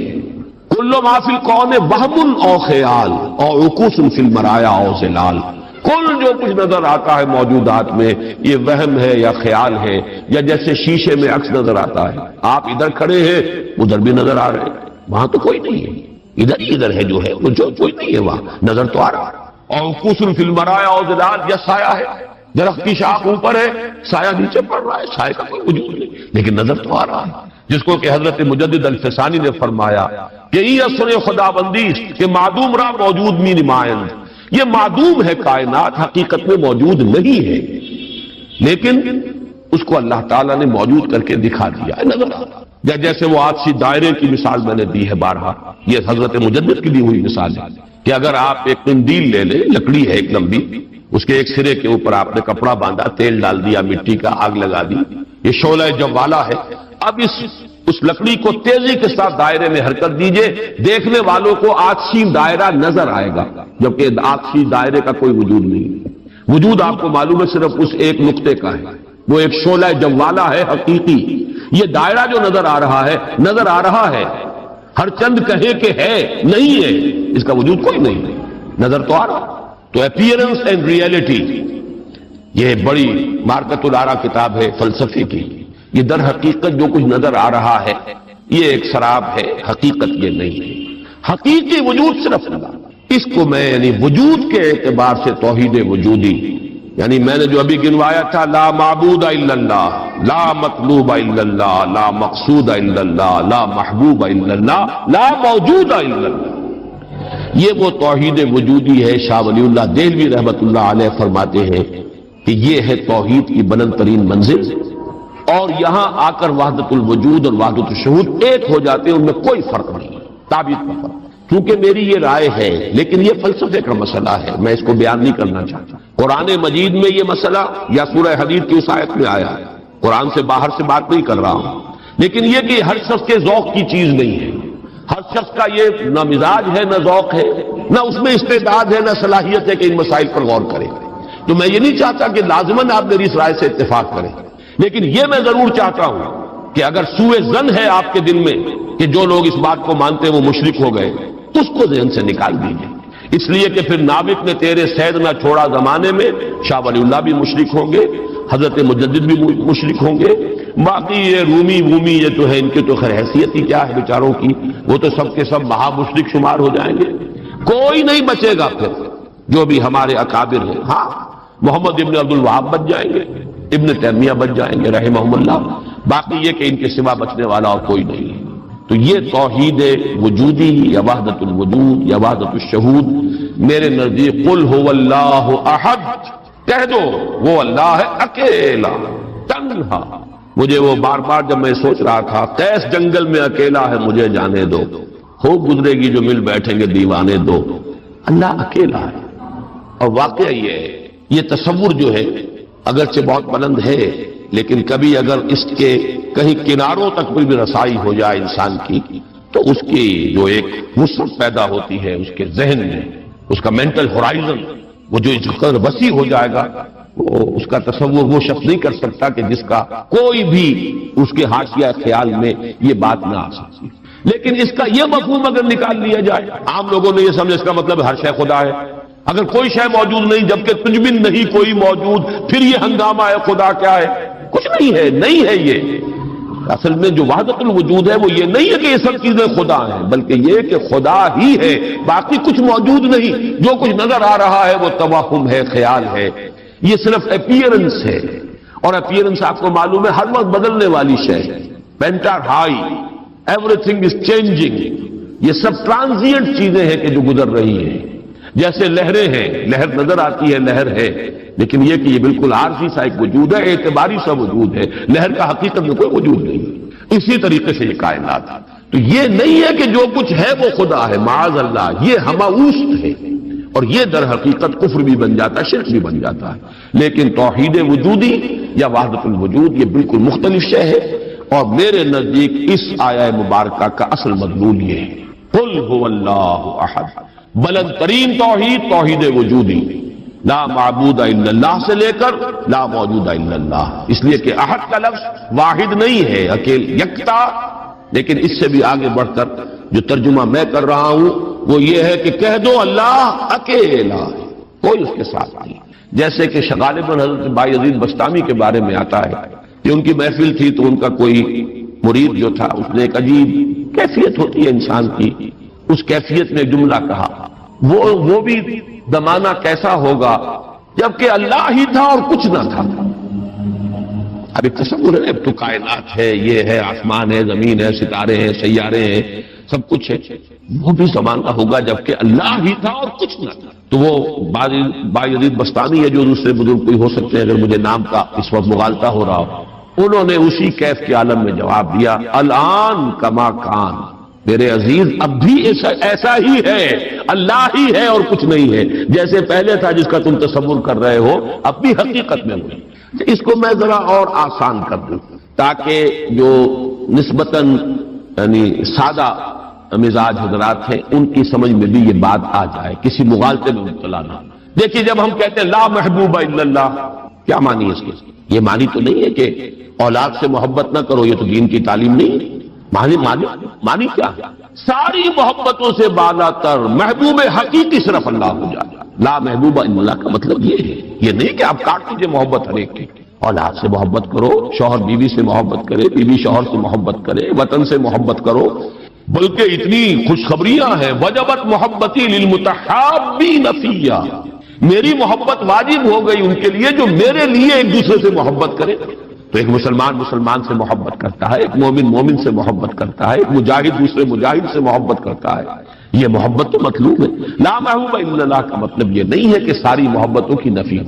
کل ما فی الکون وہم او خیال او عکوس فی المرایا او ظلال، کل جو کچھ نظر آتا ہے موجودات میں یہ وہم ہے یا خیال ہے، یا جیسے شیشے میں عکس نظر آتا ہے، آپ ادھر کھڑے ہیں ادھر بھی نظر آ رہے ہیں، وہاں تو کوئی نہیں ہے، ادھر ہے جو ہے، وہ جو کوئی نہیں ہے وہاں نظر تو آ رہا ہے۔ اور عکوس فی المرایا او ظلال، یا سایہ ہے، درخت کی شاخ اوپر ہے، سایہ نیچے پڑ رہا ہے، سایہ کا کوئی وجود نہیں لیکن نظر تو آ رہا ہے۔ جس کو کہ حضرت مجدد الفسانی نے فرمایا کہ یہ اثر خدا بندی کہ معدوم را موجود می نمائند، یہ معدوم ہے کائنات، حقیقت میں موجود نہیں ہے، لیکن اس کو اللہ تعالیٰ نے موجود کر کے دکھا دیا ہے، نظر آ رہا ہے۔ جیسے وہ آتشی دائرے کی مثال میں نے دی ہے بارہا، یہ حضرت مجدد کی دی ہوئی مثال ہے کہ اگر آپ ایک قندیل لے لیں، لکڑی ہے ایک لمبی، اس کے ایک سرے کے اوپر آپ نے کپڑا باندھا، تیل ڈال دیا، مٹی کا آگ لگا دی، یہ شعلہ جوالا ہے۔ اب اس لکڑی کو تیزی کے ساتھ دائرے میں حرکت دیجئے، دیکھنے والوں کو آتشی دائرہ نظر آئے گا، جبکہ آتشی دائرے کا کوئی وجود نہیں ہے۔ وجود آپ کو معلوم ہے صرف اس ایک نقطے کا ہے، وہ ایک شعلہ جوالا ہے حقیقی۔ یہ دائرہ جو نظر آ رہا ہے، نظر آ رہا ہے، ہر چند کہے کہ ہے، نہیں ہے، اس کا وجود کوئی نہیں ہے، نظر تو آ رہا ہے۔ تو اپیئرنس اینڈ ریئلٹی یہ بڑی مارکت الارا کتاب ہے فلسفے کی۔ یہ در حقیقت جو کچھ نظر آ رہا ہے یہ ایک سراب ہے، حقیقت یہ نہیں ہے۔ حقیقی وجود صرف اللہ، اس کو میں یعنی وجود کے اعتبار سے توحید وجودی، یعنی میں نے جو ابھی گنوایا تھا، لا معبود الا اللہ، لا مطلوب الا اللہ، لا مقصود الا اللہ، لا محبوب الا اللہ، لا موجود الا اللہ، یہ وہ توحید وجودی ہے۔ شاہ ولی اللہ دہلوی رحمت اللہ علیہ فرماتے ہیں کہ یہ ہے توحید کی بلند ترین منزل، اور یہاں آ کر وحدت الوجود اور وحدت الشہود ایک ہو جاتے ہیں، ان میں کوئی فرق نہیں، تعبیر کا فرق۔ کیونکہ میری یہ رائے ہے، لیکن یہ فلسفے کا مسئلہ ہے، میں اس کو بیان نہیں کرنا چاہتا۔ قرآن مجید میں یہ مسئلہ یا سورہ حدید کی اس آیت میں آیا ہے، قرآن سے باہر سے بات نہیں کر رہا ہوں، لیکن یہ کہ ہر شخص کے ذوق کی چیز نہیں ہے، ہر شخص کا یہ نہ مزاج ہے، نہ ذوق ہے، نہ اس میں استعداد ہے، نہ صلاحیت ہے کہ ان مسائل پر غور کرے۔ تو میں یہ نہیں چاہتا کہ لازماً آپ میری اس رائے سے اتفاق کریں، لیکن یہ میں ضرور چاہتا ہوں کہ اگر سوء ظن ہے آپ کے دل میں کہ جو لوگ اس بات کو مانتے ہیں وہ مشرک ہو گئے، تو اس کو ذہن سے نکال دیجیے، اس لیے کہ پھر نابک نے تیرے سید نہ چھوڑا زمانے میں، شاہ ولی اللہ بھی مشرک ہوں گے، حضرت مجدد بھی مشرک ہوں گے، باقی یہ رومی وومی یہ تو ہے، ان کی تو خیر حیثیت ہی کیا ہے بیچاروں کی، وہ تو سب کے سب مہا مشرک شمار ہو جائیں گے، کوئی نہیں بچے گا پھر جو بھی ہمارے اکابر ہیں۔ ہاں محمد ابن عبد الوہاب بچ جائیں گے، ابن تیمیہ بچ جائیں گے رحمہم اللہ، باقی یہ کہ ان کے سوا بچنے والا اور کوئی نہیں ہے۔ تو یہ توحید وجودی یا وحدت الوجود یا وحدت الشہود میرے نزدیک قل هو اللہ احد، کہہ دو وہ اللہ ہے اکیلا تنہا۔ مجھے وہ بار بار جب میں سوچ رہا تھا قیس جنگل میں اکیلا ہے مجھے جانے دو، ہو گزرے گی جو مل بیٹھیں گے دیوانے دو، اللہ اکیلا ہے۔ اور واقعہ یہ ہے، یہ تصور جو ہے اگرچہ بہت بلند ہے، لیکن کبھی اگر اس کے کہیں کناروں تک بھی رسائی ہو جائے انسان کی تو اس کی جو ایک وسعت پیدا ہوتی ہے اس کے ذہن میں، اس کا مینٹل ہورائزن وہ جو اس قدر وسیع ہو جائے گا، وہ اس کا تصور وہ شخص نہیں کر سکتا کہ جس کا کوئی بھی اس کے حاشیہ خیال میں یہ بات نہ آ سکتی۔ لیکن اس کا یہ مفہوم اگر نکال لیا جائے، عام لوگوں نے یہ سمجھا اس کا مطلب ہر شے خدا ہے، اگر کوئی شے موجود نہیں جبکہ تجھ میں نہیں کوئی موجود، پھر یہ ہنگامہ ہے خدا کیا ہے؟ کچھ نہیں ہے، نہیں ہے یہ۔ اصل میں جو وحدت الوجود ہے وہ یہ نہیں ہے کہ یہ سب چیزیں خدا ہیں، بلکہ یہ کہ خدا ہی ہے، باقی کچھ موجود نہیں۔ جو کچھ نظر آ رہا ہے وہ توہم ہے، خیال ہے، یہ صرف اپیئرنس ہے، اور اپیئرنس آپ کو معلوم ہے ہر وقت بدلنے والی شے ہے۔ Painter high, every thing is changing, یہ سب ٹرانزینٹ چیزیں ہیں کہ جو گزر رہی ہیں۔ جیسے لہریں ہیں، لہر نظر آتی ہے، لہر ہے، لیکن یہ کہ یہ بالکل عارضی سا ایک وجود ہے، اعتباری سا وجود ہے، لہر کا حقیقت میں کوئی وجود نہیں۔ اسی طریقے سے یہ کائنات، تو یہ نہیں ہے کہ جو کچھ ہے وہ خدا ہے، معاذ اللہ، یہ ہماوست ہے، اور یہ در حقیقت کفر بھی بن جاتا ہے، شرک بھی بن جاتا ہے۔ لیکن توحید وجودی یا وحدت الوجود یہ بالکل مختلف شے ہے، اور میرے نزدیک اس آیہ مبارکہ کا اصل مضمون یہ ہے، قل هو اللہ احد، بلند ترین توحید توحید وجودی، لا معبود الا اللہ سے لے کر لا موجود الا اللہ، اس لیے کہ احد کا لفظ واحد نہیں ہے، اکیل یکتا، لیکن اس سے بھی آگے بڑھ کر جو ترجمہ میں کر رہا ہوں وہ یہ ہے کہ کہہ دو اللہ اکیلا ہے، کوئی اس کے ساتھ نہیں۔ جیسے کہ غالباً حضرت بایزید بستامی کے بارے میں آتا ہے کہ ان کی محفل تھی تو ان کا کوئی مرید جو تھا اس نے ایک عجیب کیفیت ہوتی ہے انسان کی، اس کیفیت میں ایک جملہ کہا، وہ بھی زمانہ کیسا ہوگا جبکہ اللہ ہی تھا اور کچھ نہ تھا۔ اب ایک تصور ہے، اب تو کائنات ہے، یہ ہے، آسمان ہے، زمین ہے، ستارے ہیں، سیارے ہیں، سب کچھ ہے، وہ بھی زمانہ ہوگا جبکہ اللہ ہی تھا اور کچھ نہ تھا۔ تو وہ بایزید بستانی ہے، جو دوسرے بزرگ کوئی ہو سکتے ہیں، اگر مجھے نام کا اس وقت مغالطہ ہو رہا ہو، انہوں نے اسی کیف کے عالم میں جواب دیا، الان کما کان، میرے عزیز اب بھی ایسا ہی ہے، اللہ ہی ہے اور کچھ نہیں ہے، جیسے پہلے تھا جس کا تم تصور کر رہے ہو اب بھی حقیقت میں ہوئی۔ اس کو میں ذرا اور آسان کر دوں تاکہ جو نسبتاً یعنی سادہ مزاج حضرات ہیں ان کی سمجھ میں بھی یہ بات آ جائے، کسی مغالطے میں مبتلا نہ۔ دیکھیے جب ہم کہتے ہیں لا محبوب الا اللہ، کیا معنی ہے اس کے؟ یہ معنی تو نہیں ہے کہ اولاد سے محبت نہ کرو، یہ تو دین کی تعلیم نہیں ہے۔ معنی کیا ہے؟ ساری محبتوں سے بالا تر محبوب حقیقی صرف اللہ ہو جائے۔ لا محبوب الا اللہ کا مطلب یہ ہے، یہ نہیں کہ آپ کاٹ دیجیے محبت ہر ایک کی، اولاد سے محبت کرو، شوہر بیوی سے محبت کرے، بیوی شوہر سے محبت کرے، وطن سے محبت کرو، بلکہ اتنی خوشخبریاں ہیں، وجبت محبتی للمتحابین فیہ، میری محبت واجب ہو گئی ان کے لیے جو میرے لیے ایک دوسرے سے محبت کرے۔ تو ایک مسلمان سے محبت کرتا ہے، ایک مومن سے محبت کرتا ہے، ایک مجاہد دوسرے مجاہد سے محبت کرتا ہے، یہ محبت تو مطلوب ہے۔ لا محبوب الا اللہ کا مطلب یہ نہیں ہے کہ ساری محبتوں کی نفی ہو۔